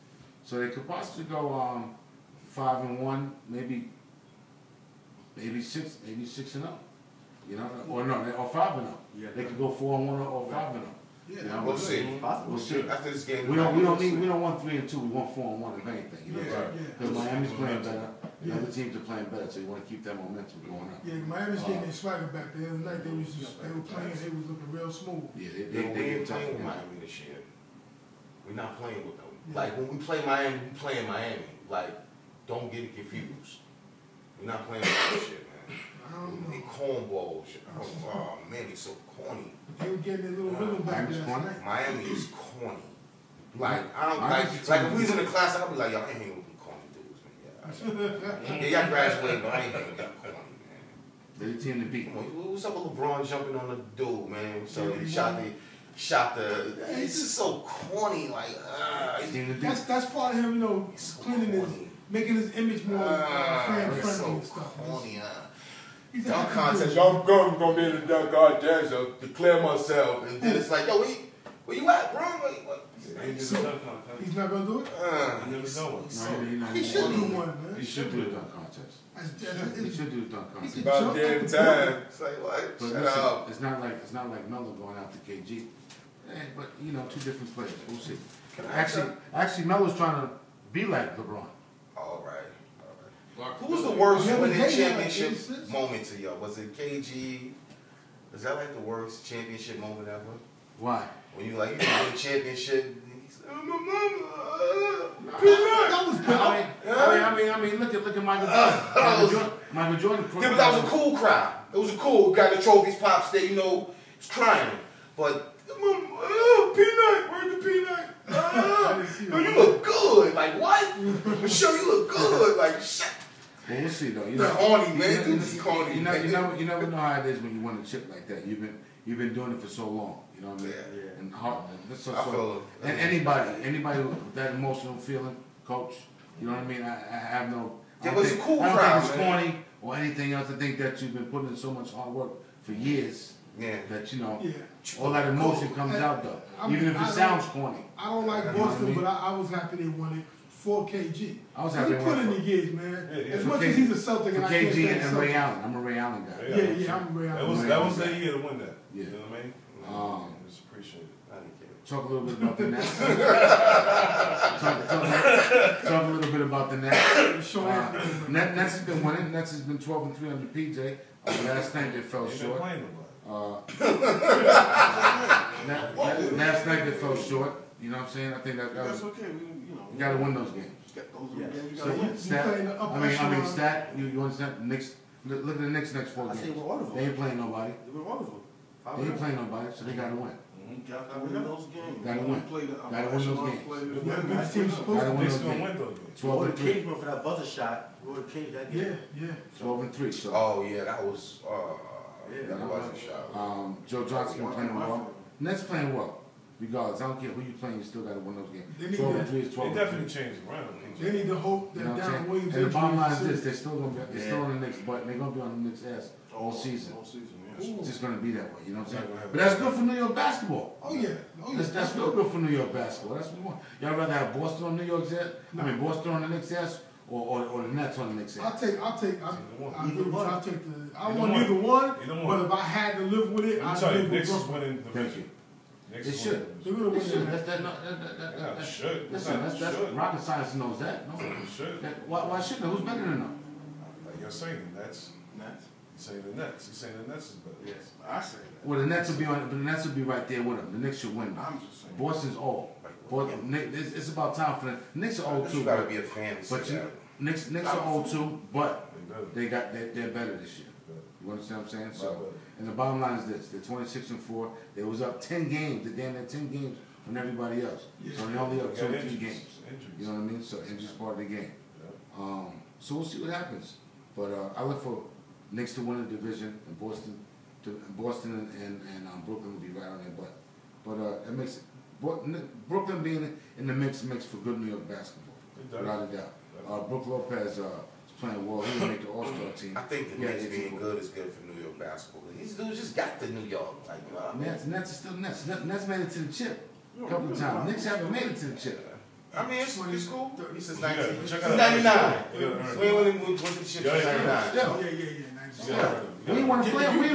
So they could possibly go 5-1, maybe 6-0. Or 5-0. Yeah. They could go 4-1 or 5-0. Yeah, We'll see. We'll see. After this game, We don't want 3-2. We want 4-1 if anything. Yeah. Because Miami's playing better. The other teams are playing better, so you want to keep that momentum going up. Yeah, Miami's getting their swagger back. The other night they were playing. They was looking real smooth. Yeah, we they ain't get tough. playing with Miami this year. We're not playing with them. Like when we play Miami, we play in Miami. Like, don't get it confused. We're not playing with them this year, man. I don't They know. cornballs. Oh man, they so corny. They were getting their little rhythm back Miami's last corny? night. Miami is corny. Like I don't Miami's like if we was in the class, I'd be like, y'all ain't hanging with them corny dudes, man. Yeah, y'all graduated, but I ain't hanging with them corny, man. They're the team to beat. Come on, what's up with LeBron jumping on the dude, man? So Yeah, he shot the. It's just so corny, like. Team to beat. That's part of him, cleaning his, making his image more fan it's friendly so and stuff. corny. He's a Dunk happy contest. dude. Yo, I'm gonna be in the dunk contest. So declare myself, and then it's like, yo, Where you at, bro? What? He did a dunk contest. He's not gonna do it? He never done one. He should do one, man. He should do a dunk contest. He should do a dunk contest. He About jump damn up the time. It's like, what? But Shut listen, up. it's not like Melo going out to KG. But you know, two different players. We'll see. Actually, Melo's trying to be like LeBron. All right. Who was the worst Yeah, winning but they had championship 86. moment to y'all? Was it KG? Was that like the worst championship moment ever? Why? When you like you win a championship, and he said, "Oh, my mama." That was good. I mean, look at Michael Jordan. Michael Jordan. Yeah, but that was a cool crowd. It was a cool. Got the trophies, pops there, you know, it's crying. But Peanut, where's the Peanut? No, you look good. Like what? Michelle, you look good. Like shit. Well, we'll see though. You The know, horny man, dude, is corny. you never know how it is when you win a chip like that. You've been doing it for so long. You know what I mean? Yeah. And hard. I feel And anybody with that emotional feeling, coach. You know what I mean? I have no. It was a cool I don't crowd, think it's man. corny or anything else. I think that you've been putting in so much hard work for years. Yeah. That you know, Yeah. all that emotion comes out though. I mean, Even if I it sounds corny. I don't like You know what I Boston, mean? but I was happy they won it for KG. I was He happy they put won in it the years, man. Yeah, As for much K- as he's a Celtic For and I can't KG stand and Ray Celtics. Allen. I'm a Ray Allen guy. Yeah, I'm Ray Allen. That was their year to win that. Yeah. You know what I mean? Just appreciate it. I didn't care. Talk a little bit about the Nets. talk a little bit about the Nets. Sean Anthony. Nets has been winning. Nets has been 12-3 under PJ. Last night they fell They ain't been short. playing nobody. Last night they fell short. You know what I'm saying? I think that That's was, okay. you got to win those games. Those are the games you So gotta win. stat, playing the upper I mean, echelon. stat. You understand? The Knicks. Look at the Knicks next 4 I say games. with all of They them. ain't playing nobody. With all of them. They ain't playing nobody, so they got to win. You gotta win those games. Gotta You win. play the Gotta win those echelon games. players. Yeah, Win. but the team's supposed Gotta to win Knicks those gonna games. win those games. 12 Or and the 3. Kings went for that buzzer shot. We would have changed that game. Yeah. 12 and 3. So. Oh yeah, that was Yeah. that was a shot. Joe Johnson been playing well. Nets playing well. Regardless, I don't care who you playing, you still got to win those They games. need 12 to- and 3 is 12 They and 3. definitely changed around. They need to hope You that know what I'm Darren saying? Williams And the bottom line is injury this: they're still gonna be, they're still on the Knicks, but they're gonna be on the Knicks' ass all season. All season, Ooh. yes. It's just gonna be that way. You know what I'm saying? Not gonna have But that's good for New York basketball. Oh yeah. That's real good for New York basketball. That's what we want. Y'all rather have Boston on New York's ass? I mean, Boston on the Knicks' ass, or the Nets on the Knicks' I'll ass? take. I Either agree with you. one. I'll take the. I Either want one. neither one. Either one. But if I had to live with it, Let me I'd tell you, live with Knicks is Brooklyn. winning the Thank division. you. Knicks They is should. winning the They're division. gonna They should. win. Yeah, should. Listen, that's should. rocket science knows that. No, Should. why shouldn't they? Who's better than them? Like you're saying, the Nets. Nets. You're saying the Nets. You're saying the Nets is better. Yes, I say that. Well, the Nets will be on. But the Nets will be right there with them. The Knicks should win. Though. I'm just saying. Boston's old. It's about time for them. Knicks are old You too. gotta But be a fan to but say you, that. Knicks are old too. But They better. they're better this year. Better. You understand what I'm saying? Lot So, better. and the bottom line is this: they're 26-4. They was up 10 games. They damn near 10 games from everybody else. So they only up They got 2 or 3 injuries. games. You know what I mean? So injuries part of the game. Yeah. So we'll see what happens. But I look for Knicks to win the division and Boston and Brooklyn will be right on their butt. But it makes Brooklyn being in the mix makes for good New York basketball, It does. without a doubt. Brooke Lopez is playing well. He will make the All-Star team. I think the Yeah, Knicks it's being cool. good is good for New York basketball. These dudes just got to New York, like you know what I mean? Nets are still Nets. Nets made it to the chip a couple of times. Knicks haven't made it to the chip. I mean, it's cool. He says Yeah, 19. check Since out 99. Yeah, So we went to the ship Yeah, since yeah, 99. Yeah. Yeah. We didn't want to play. We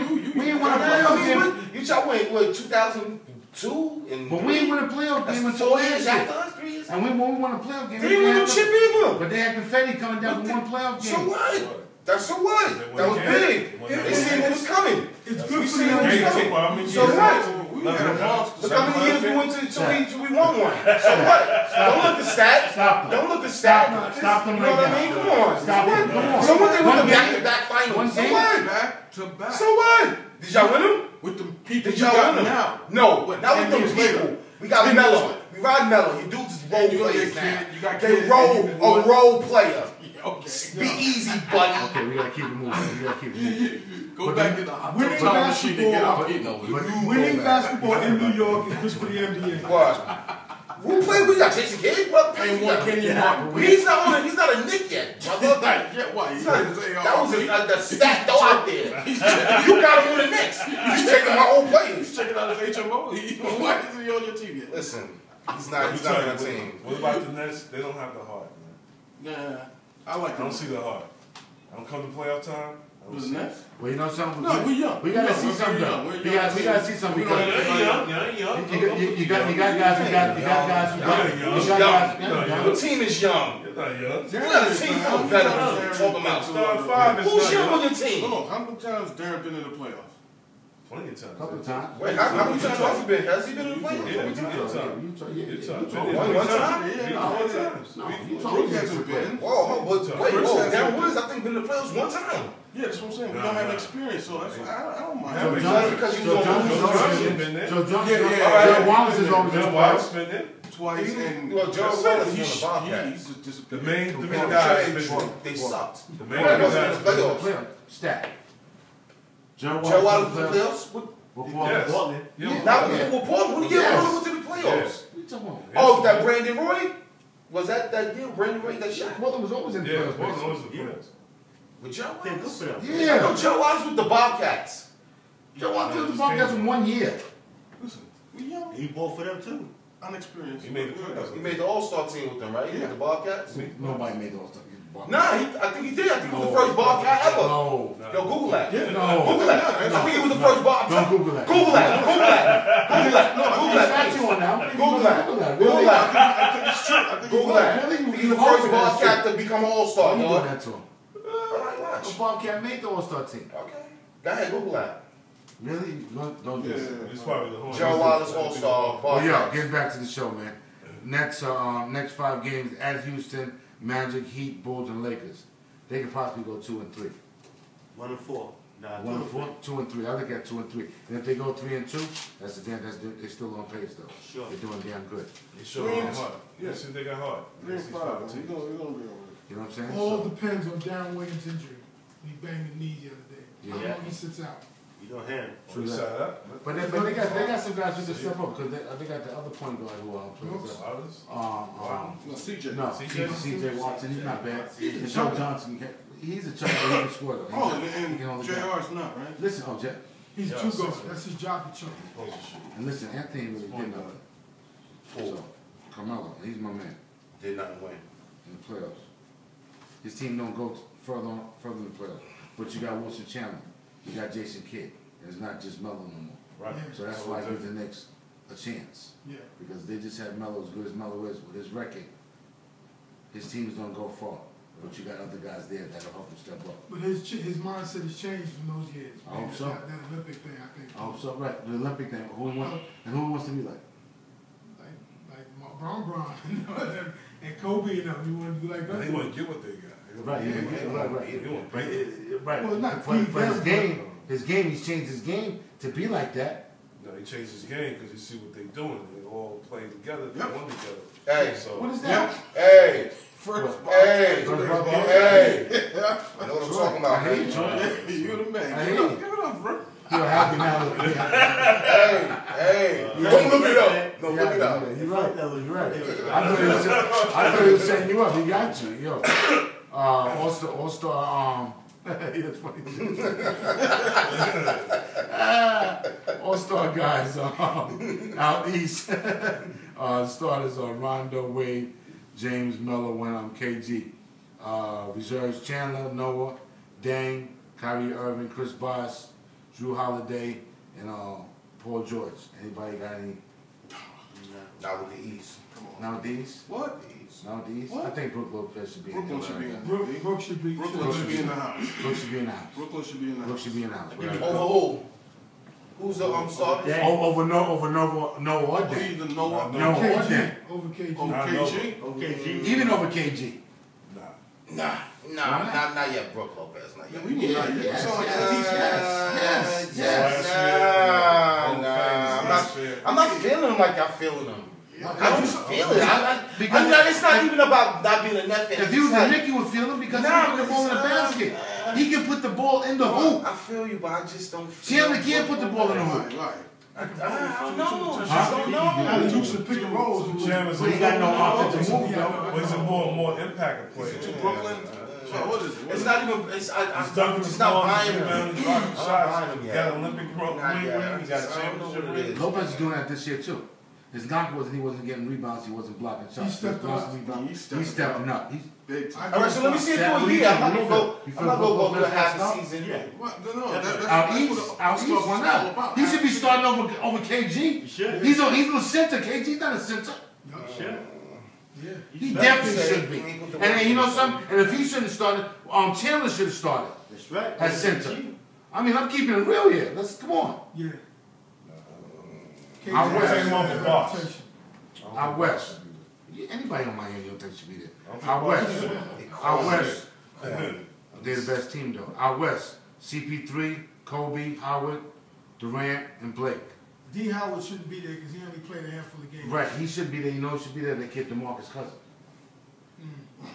didn't want to I playoff mean, game. you y'all went, what, 2002? And But we didn't win a playoff game that's until 4 last years year. after us, 3 years after. And when we won a playoff game, They didn't win no chip either. But they had confetti coming down from one playoff game. So what? That's so what? That was big. They They seen what was coming. It's That's good we for see the what young we guys. see. So So what? Look Look how many years we went to till we won one. So what? Don't look the stat. Stop them. Don't look the stat. Stop them You know right what now. I mean? Come on. Stop them. Come on. So what they went One to game. back-to-back finals. One So game. what? Back to back. So what? Did y'all win them? With the people Did you y'all got win them? now. No. What, Not 10 with years them people. later? We got 10 Mello. years. We ride Mello. You dudes is role And you got players your now. kid, you got They kids, role and you a role player. Okay. Be easy, buddy. Okay, we gotta keep it moving. We gotta keep it moving. Go back to the hot Winning tub time machine and get out basketball- here. No, Winning basketball in New York is good for the NBA. What? Who played with you? Got Jason Kidd? What? Ain't one Kenny Martin. He's not a Knick yet, brother. Yeah, why? He's not That was the stat throw out there. You got him on the Knicks. You taking my old players. He's checking out his HMO. Why isn't he on your team yet? Listen, he's not on the team. What about the Nets? They don't have the heart, man. Nah, I like I don't see the heart. I don't come to playoff time. Who's next? Well, you know something? No, we young. We gotta We're see young. something. We're young. We gotta see something. We don't Because young. you got guys who got guys who got Your team is young. You're not young. You got a team full of veterans. Talk about. Star 5 is Who's not young on young. your team? Hold on, how many times Darren been in the playoffs? Plenty of times. couple of times. Wait, how many times has he been? Has he been in the playoffs? Yeah, One time? Brooks hasn't been. Whoa, Darren Williams, I think, been in the playoffs one time. Yeah, that's what I'm saying. We don't have experience, so that's I don't mind. Joe That's because he was on Johnson been there. Joe Johnson. Yeah, Joe Wallace is always in the Bill playoffs. Wallace been there. Twice and Well, Joe Wallace is on the Bobcats. he's just The disappeared. main guy has been there. They sucked. The They main wasn't in guy the playoffs. Playoff stat. Joe Wallace in the playoffs? Yes. Portland. Now, with Portland, when he went to the playoffs. What you talking about? Oh, that Brandon Roy? Was that deal? Brandon Roy, that shot? Portland was always in the Yeah, playoffs. Portland was the playoffs. With Joe They're good Wallace? for them. Yeah. No, Joe Wallace with the Bobcats. Joe Wallace did the Bobcats in 1 year. Listen, we young, He bought for them too. unexperienced. He made the playoffs. He made the All-Star team with them, right? Yeah. The Bobcats? Nobody made those stuff. Nah, I think he did. I think he was the first Bobcat ever. No. Yo, Google that. No. Google that. I think he was the first Bobcat. Don't Google that. Google that. Google that. Google that. No, Google He's that. got you on now. Google that. Google Really? that. I think it's true. I think Google that. Really? He's the Google first that Bobcat to become an All-Star, Why you doing dog. that to him? Alright, watch. The Bobcat made the All-Star team. Okay. Go ahead, Google that. Really? Don't do this. It's probably the Hornets. Joe Wallace All-Star. Well, yeah, Bobcats. getting back to the show, man. Next 5 games at Houston, Magic, Heat, Bulls, and Lakers. They could possibly go 2 and 3. 1 and 4. Nah, 1 and 4, 2 and 3. I look at 2 and 3. And if they go 3 and 2, they're still on pace though. Sure. They're doing damn good. They sure got hard. Yeah, see, they got hard. 3 and 5. We're gonna be all right. You know what I'm saying? All So, depends on Darren Williams' injury. He banged the knee the other day. How Yeah. long he sits out? You don't have him. true Side that. up. But they got some guys who can step up because they got the other point guard who plays up. Others? No, CJ. No, CJ? CJ Watson, he's not bad. And Joe Johnson, he's a chunk that he can score though. Oh, He can and hold it down. JR's not, right? Listen, Jet. He's Yeah, two six guard. man. That's his job to choke. Supposed to shoot. And listen, Anthony really did nothing. So, Carmelo, he's my man Did not win. in the playoffs. His team don't go further in the playoffs. But you got Wilson Chandler, you got Jason Kidd. And it's not just Melo no more. Right. So that's why I give the Knicks a chance. Yeah. Because they just had Melo as good as Melo is with his record. His teams don't go far. But you got other guys there that'll help him step up. But his mindset has changed from those years. I hope so. That Olympic thing, I think. I hope so, right. The Olympic thing, who he wants to be like? Like Bron, you know, and Kobe and them. You want to be like They that? want to get what they got. Right, right. Well, not For Pete his Devlin. he's changed his game to be like that. No, he changed his game because you see what they're doing. They all play together. They Yep. won together. Hey. So, What is that? Hey. First Hey. First Bobcat? Hey. I know what I'm talking about, I hate man. you. You're the man. I Give hate it up, you. give it up, bro. You're happy now. Hey. Don't look it up. Don't look it up. You're right. You're right. I thought he was setting you up. He got you. Yo. All-Star, that's funny. All-Star guys out east. Starters are Rondo, Wade, James Miller, and KG. Reserves Chandler, Noah, Dang, Kyrie Irving, Chris Bosh, Drew Holiday, and Paul George. Anybody got any? Not with the East. Nowadays? What? Nowadays? What? I think Brook Lopez should be Brooklyn in should be there. in Brooke should be. Brooklyn should be in the house. Brook should be in the house. Brooklyn should be in the Brook house. should be in the house. Over who? Who's the starter? Yeah. Over Noah or Dang. Either Noah No, or KG Dang. over KG. or Nah, KG. Okay, G. Even over KG. Nah. Not yet, Brook Lopez. Not Yeah, yet. we need like Yes, sound like yes, yes. I'm not feeling him like y'all feeling him. I don't feel it. Because It's not even about not being a net fan. if he was a Nick, you would feel him because he can put the ball in the basket. He can put the ball in the hoop. I feel you, but I just don't feel Chandler can't put the ball in the hoop. Right. I don't know. I Huh? just don't Now know. he took some pick and rolls. Chandler's But he got no offensive move though. Well, he's a more impact player. To Brooklyn. What is it? It's not even. I'm just not buying him. I'm not buying him yet. Got Olympic ring, Not yet. he got I don't know championship what it ring. is. Lopez is doing that this year too. His knock wasn't he wasn't getting rebounds, he wasn't blocking shots. He stepped up. He's stepping up. He's Big time. All right, so let me see it through a year. I'm not gonna go through a half a season. What? No, that's out what east, why not? He should be starting over KG. should. He's a center. KG's not a center. Sure. Yeah. He definitely should be. And you know something? And if he shouldn't have started, Chandler should have started That's right. as center. I mean, I'm keeping it real here. Come on. Yeah. Out west. Take him off the box. Out west. Anybody on Miami don't think should be there. Okay. Out west. Out west. They're the best team though. Out west. CP3, Kobe, Howard, Durant, and Blake. D. Howard shouldn't be there because he only played a handful of games. Right, he should be there. You know who should be there? They kid DeMarcus Cousins.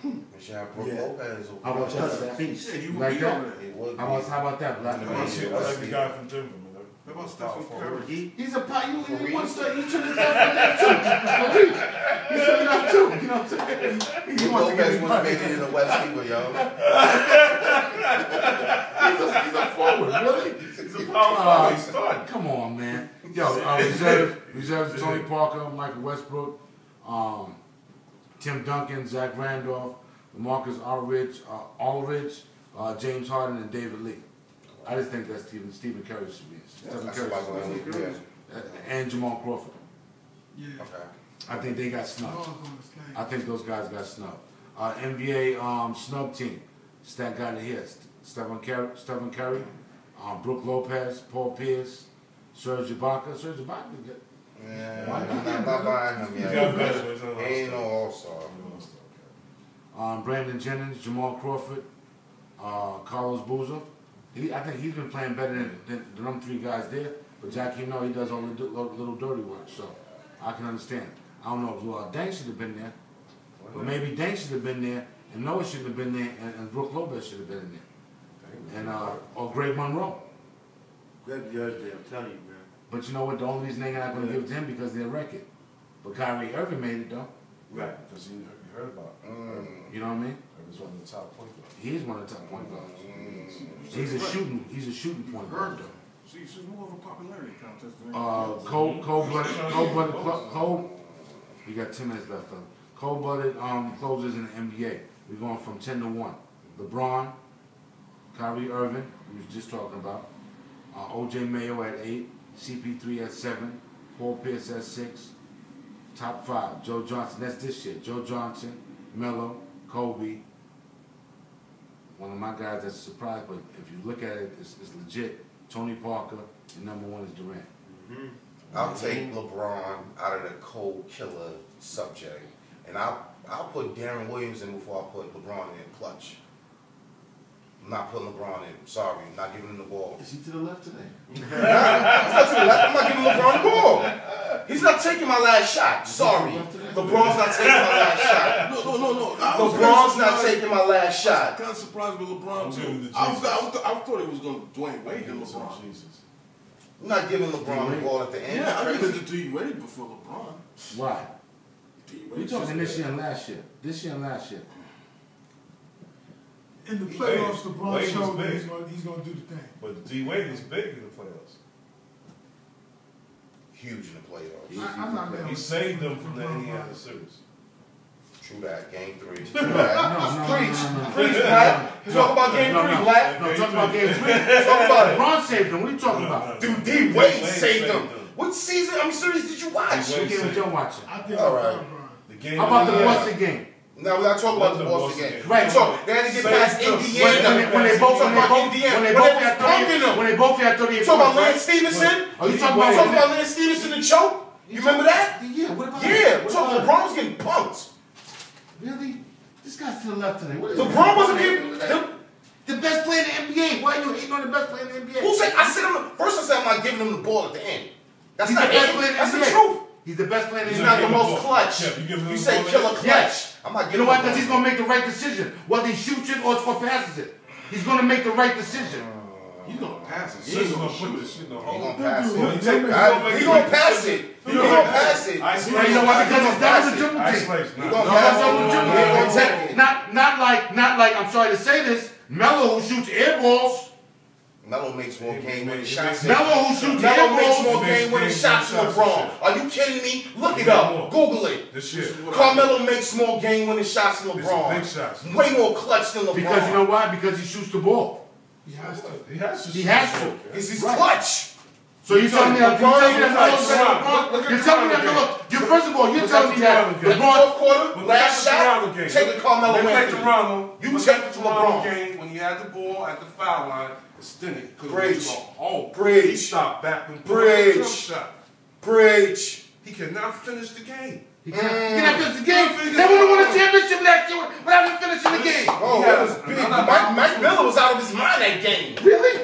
We should have Brook Lopez. How about that? Yeah, he would Like be that? over there. It would be. How about that, Black? I like the guy from Denver, man. How about Stephen Curry? He's a pot. You want to start? You took his stuff from there too. He took it up too. You know what I'm saying? He wants to get Lopez his would have money. made it in the West either, yo. He's a forward, really. He's a power forward. He's starting. Come on, man. Yo, reserves Tony Parker, Michael Westbrook, Tim Duncan, Zach Randolph, Marcus Aldridge, James Harden, and David Lee. I just think that Stephen Curry should be. Stephen Curry should be. And Jamal Crawford. Yeah. Okay. I think they got snubbed. Ball's on his game. I think those guys got snubbed. NBA snub team. Stat guy here. Stephen Curry, Brook Lopez, Paul Pierce, Serge Ibaka. Serge Ibaka is good. Yeah, I'm not buying him He yet. got better, but he's not He ain't no all-star. Brandon Jennings, Jamal Crawford, Carlos Boozer. I think he's been playing better than them three guys there. But Jackie, no, he does all the little dirty work, so I can understand. I don't know if Dank should have been there, but maybe Dank should have been there, and Noah should have been there, and Brook Lopez should have been in there, and or Greg Monroe. Greg Judge, I'm telling you, man. But you know what? The only reason they're not going to give it to him because they're record. But Kyrie Irving made it though. Right, because you heard about it. You know what I mean? He was one of the top point guards. He is one of the top point guards. He's a shooting point guard though. See, it's more of a popularity contest than Cold. You got 10 minutes left, fella. Cold-blooded closers in the NBA. We're going from 10-1. LeBron, Kyrie Irving, we was just talking about. O.J. Mayo at 8. CP3 at 7. Paul Pierce at 6. Top 5. Joe Johnson. That's this year. Joe Johnson, Melo, Kobe. One of my guys that's a surprise, but if you look at it, it's legit. Tony Parker, and number 1 is Durant. I'll take LeBron out of the cold killer subject, and I'll put Darren Williams in before I put LeBron in clutch. I'm not putting LeBron in. Sorry, I'm not giving him the ball. Is he to the left today? He's not to the left. I'm not giving LeBron the ball. He's not taking my last shot. Sorry, LeBron's not taking my last shot. No. LeBron's not taking my last shot. I was kind of surprised with LeBron I'm giving too. it to I Jesus. thought it was going to Dwayne Wade and LeBron. Jesus. I'm not giving LeBron the ball at the end. Yeah, I Crazy. give it to D Wade before LeBron. Why? D We're talking this year and last year. This year and last year. In the playoffs, LeBron Wade was showed that big. he's going to do the thing. But D-Wade is big in the playoffs. Huge in the playoffs. I'm not mad. He saved them from the Indiana series. True that. Game 3. True No, that. no, Preach, no, no, no. preach, Black. Talk about Game 3, Black. No, talk about game 3. Talk about it. LeBron saved them. What are you talking about? Dude, D Wade saved them. What season? Series did you watch? D-Wade. What game was you watching? I think All right. LeBron. The game How about the Yeah. Boston game? No, we're not talking about the The Boston Boston game. game. Right. We talk, they had to get past Indiana. When they both had 30 Talking about Lance Stevenson? Are you talking Talking about about Lance Stevenson and choke? You remember that? Yeah, what about Yeah, what talking about- LeBron was getting punked. Really? This guy's to the left today. What is LeBron wasn't getting. the best player in the NBA. Why are you hating on the best player in the NBA? Who said? I said first I said I'm not giving him the ball at the end. That's He's not the best it. player in the That's the NBA. truth. He's the best player in the He's NBA. not the most clutch. Yeah, you give him You the say ball killer at- clutch. Yes. I'm not You giving know why? him the Because he's ball. going to make the right decision. Whether he shoots it or passes it. He's going to make the right decision. He's gonna pass it. He Sixers ain't gonna gonna put shoot this it. shit in the He hole. gonna pass He'll it. do it. He gonna pass it. He gonna pass it. You know why? Because it's down to the dribble team. Isolation. He Nah. gonna No, pass no, no, it. no, He gonna no. take it. Not like I'm sorry to say this. Melo who shoots air balls. Melo makes more game-winning shots. Melo who shoots air Melo makes balls. more Makes game-winning game-winning shots than shots LeBron. and shit. Are you kidding me? Look it Yeah, up. more. Google it. This shit. Carmelo makes more game-winning shots than These LeBron. big shots. Way more clutch than LeBron. Because you know why? Because he shoots the ball. He has to. He has to. He has to. Because he's Right. clutch. So you telling me that LeBron Melo's better than clutch. LeBron? Look at You're telling me that Toronto Melo? You first of all, you're Look telling at me that Toronto game. In the LeBron. fourth quarter, But last look at the Toronto shot, game. take a Carmelo They played Anthony. Toronto. You Look take at it the to Toronto LeBron. game when he had the ball at the foul line. Extended. Preach. Oh, Preach. He stopped back and Preach. jump shot. Preach. He cannot finish the game. He can't finish the game. They would have won a championship last year without him finishing the game. Oh, He that has was big. another- Mike Miller was out of his mind that game. Really?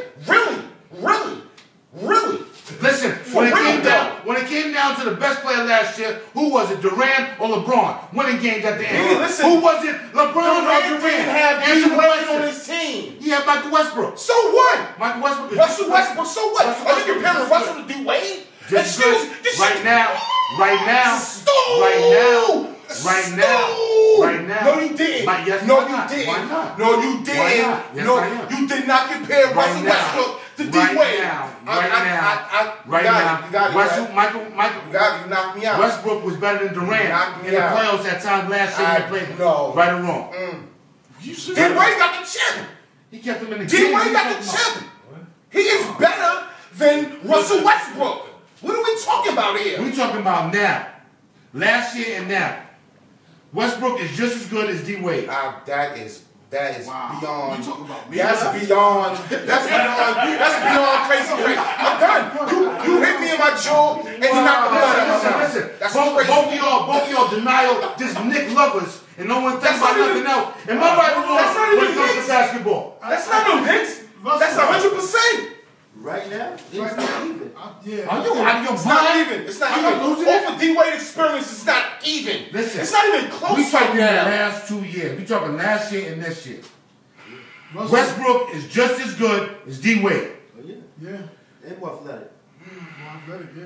Really. Listen, For when real, it came down to the best player last year, who was it, Durant or LeBron? Winning games at the end. Hey, listen. Who was it, LeBron or Durant Durant? didn't have Answer D the Wade question. on his team. He had Michael Westbrook. So what? Michael Westbrook is Russell Westbrook, so what? Russell Are you Westbrook comparing is Russell to D Wade? just Excuse good. this Right shit- now, Stole! right now. No, you didn't. Yes, no, why you not? didn't. Why not? No, you didn't. Why not? Yes, no, I am. you did not compare Russell now. Westbrook to D Right Wade. now. You got it. Westbrook, Michael, You got it. You knocked me out. Westbrook was better than Durant Knocked me in the out. playoffs at times last year when they played him. No. Right or wrong? You should D Wade got the chip. He kept him in the D game. Wade got the chip. He is better than Russell Westbrook. What are we talking about here? We talking about now. Last year and now. Westbrook is just as good as D Wade. That is Wow. beyond. You talking about me? That's beyond crazy. I'm done. You hit me in my jaw and you knocked the blood out of my mouth. Listen. That's Both crazy. of y'all denial just Nick lovers and no one thinks That's about not nothing even- else. Am I right or wrong That's not when even it comes Knicks. to basketball? That's not no hits. That's 100%. Right now, it's Right not now. even. Yeah. Are you out of your It's not mind? even. It's not Are you even. losing it? Off of D Wade experience, it's not even. Listen. It's not even close We right talking the now. last 2 years. We talking last year and this year. Russell- Westbrook is just as good as D Wade. Oh, yeah. Yeah. And more athletic. More athletic, yeah.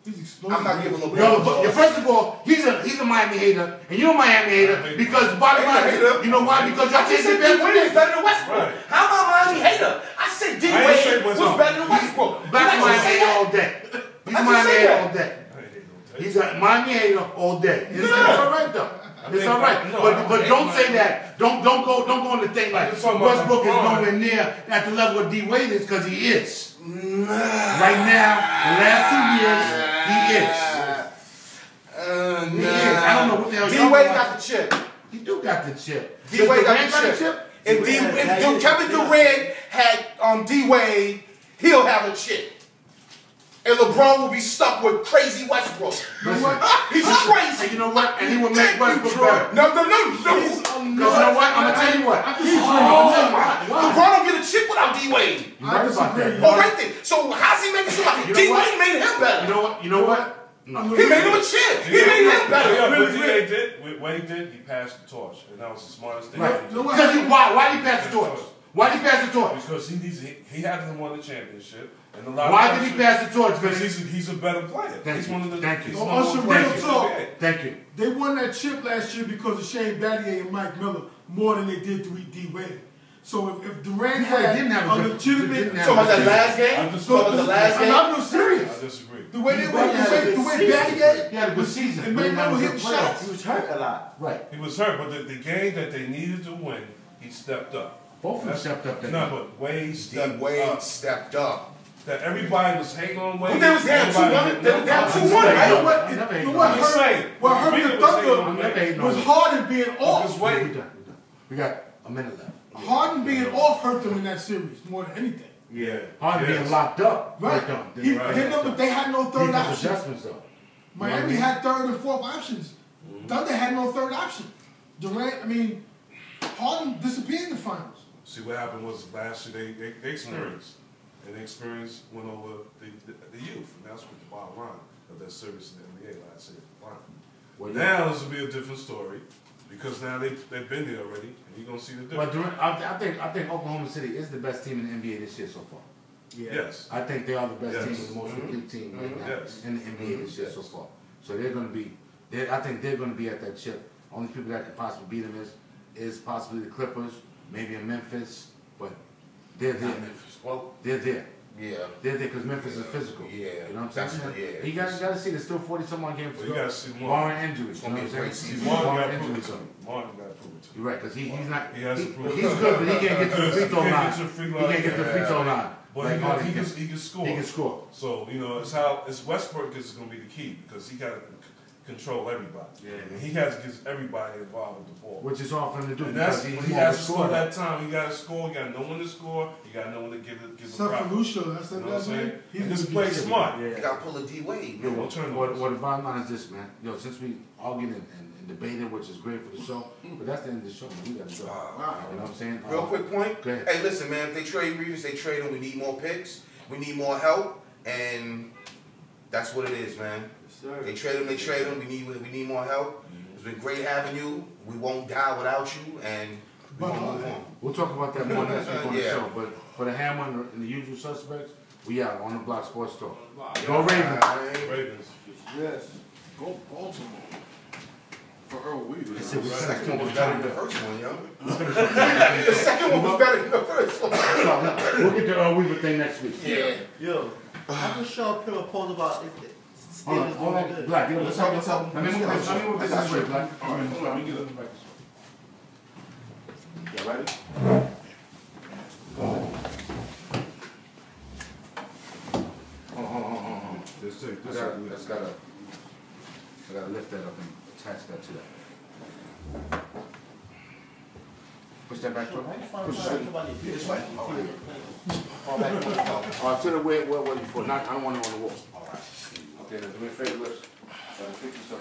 He's explosive. I'm not giving LeBron. Yo, first of all, he's a Miami hater, and you're a Miami hater because bottom line, hater. you know why? Because y'all I just can't said get D better Wade than is better than Westbrook. Right. How am I Miami hater? I said D I ain't say Wade was what's better than Westbrook. Black Did I Miami just say hater that? all day. He's a I just Miami said hater that. all day. I ain't hate no tape. He's a Miami hater all day. It's Yeah. all right though. It's think all right. that- no, I But hate don't say Miami. that. Don't go on the thing like just talking about Westbrook is LeBron. nowhere near at the level of D Wade is because he is. Right now, the last 2 years, he is. He is. I don't know what the hell D y'all Wade about. got the chip. He do got the chip. D Does Wade Durant got the chip. If Durant- Kevin Durant had D Wade, he'll have a chip. And LeBron will be stuck with crazy Westbrook. You know what? He's And crazy. you know what? And he will make Westbrook better. No. Because you know what? I'm gonna tell you what. I disagree. Why? LeBron don't get a chip without D Wade. You're right about that. disagree. All right then. So how's he making somebody? You know D what? Wade made him better. You know what? You know what? No. He made him a chip. He made him better. Yeah, but Really, D.A. did, what he did, he passed the torch. And that was the smartest thing. Right. he You know did. what? Because why did he pass the torch? Why did he pass the torch? Because he hasn't won the championship. And a lot Why of did he pass the torch, Because Vince? he's a better player. Thank he's you. one of the Thank you. he's Oh, one of Usher, the real best talk. in the NBA. Thank you. They won that chip last year because of Shane Battier and Mike Miller more than they did to D Wade. So if Durant had didn't have a a- legitimate, didn't have So about that last game? I'm just So about the last game? I'm real serious. I disagree. The way they D were, Wade had a the good way season. Battier He had a good season. and but he Mike never Miller hit hitting playoffs. shots. He was hurt a lot. Right. He was hurt, but the game that they needed to win, he stepped up. Both of them stepped up that No, game. but Wade D stepped Wade up. stepped up. That everybody was hating on Wade. But they was down Everybody 2-1. didn't They were know. down I'm 2-1, never right? hating on What- him. I'm never hating what on him. I'm just saying. What hurt Speaking the of saying Thunder on I'm never hating on was him. Harden being Because off. We're Wade, done. We got a minute left. Harden being off hurt them in that series more than anything. yeah, Harden yes. being locked up. Right. them. He, Right. they had no third Defense option. adjustments though. Miami had third and fourth options. Thunder had no third option. Harden disappeared in the finals. See what happened was last year they experienced, and the experience went over the youth, and that's what the bottom line of that service in the NBA last year. Fine. Well, Now this will be a different story. because now they've been there already, and you're gonna see the But difference. I think Oklahoma City is the best team in the NBA this year so far. Yes. I think they are the best Yes. team, the most complete team right now Yes. in the NBA this year so far. So they're going to be, I think they're going to be at that chip. Only people that could possibly beat them is possibly the Clippers, maybe in Memphis, but they're there. Memphis. Well, They're there. yeah. They're there because Memphis is physical. Yeah. You know what I'm That's saying? yeah. You got to see there's still 40-some odd games to Well, go. you gotta see more. Barring injuries. It's You gonna know be what a I'm great saying? season. Martin Barring got to prove it injuries. to me. Martin got to prove it to me. You're right, because he's not. He has to prove it. He's good, but he can't get to the free throw He can't line. get to the free He line. can't get to the free throw line. But like Harden he can. can score. He can score. So, you know, it's Westbrook is going to be the key because he got to control everybody. Yeah. And he has to get everybody involved with the ball. Which is hard for him to do And because that's he's when he more of a has to score scorer. that time. He got to score. He got to know when to score. He got to know when to give the Except for Lucia, that's You know that what I'm saying? man. He's And gonna just be play shit. smart. You gotta pull a D Wade. Yo, man. Don't turn what the bottom line is this, man. Yo, since we arguing and debating, which is great for the show, but that's the end of the show, man. We gotta go. You know what I'm saying? Real quick point. Go ahead. Hey, listen, man. If they trade Reeves, they trade him. We need more picks. We need more help, and that's what it is, man. They trade him. They trade him. We need more help. It's been great having you. We won't die without you, and we're gonna move on. We'll talk about that more next week on the Yeah. show. But for the Hammer and the usual suspects, we out on the Block Sports Talk. Go Ravens. Ravens. Yes. Go Baltimore. For Earl Weaver. It's a The second one was better than the first one, yo. The The second one was better than the first one. We'll get the Weaver thing next week. Yeah. Yo, how can Sean Pill post about if the Hold on, Steelers hold doing on. good? Black, give us Let's a talk second. about Let me move this way, Black. All right, hold on, Let me we get get this back this way. You ready? Hold on. Let's take I this. gotta lift that up and attach that to that. Push that back to it. This way. All right. Fall back. To the way, what are you for? Not, I don't want it on the wall. All right. Okay, now do me a favor, let's pick this up.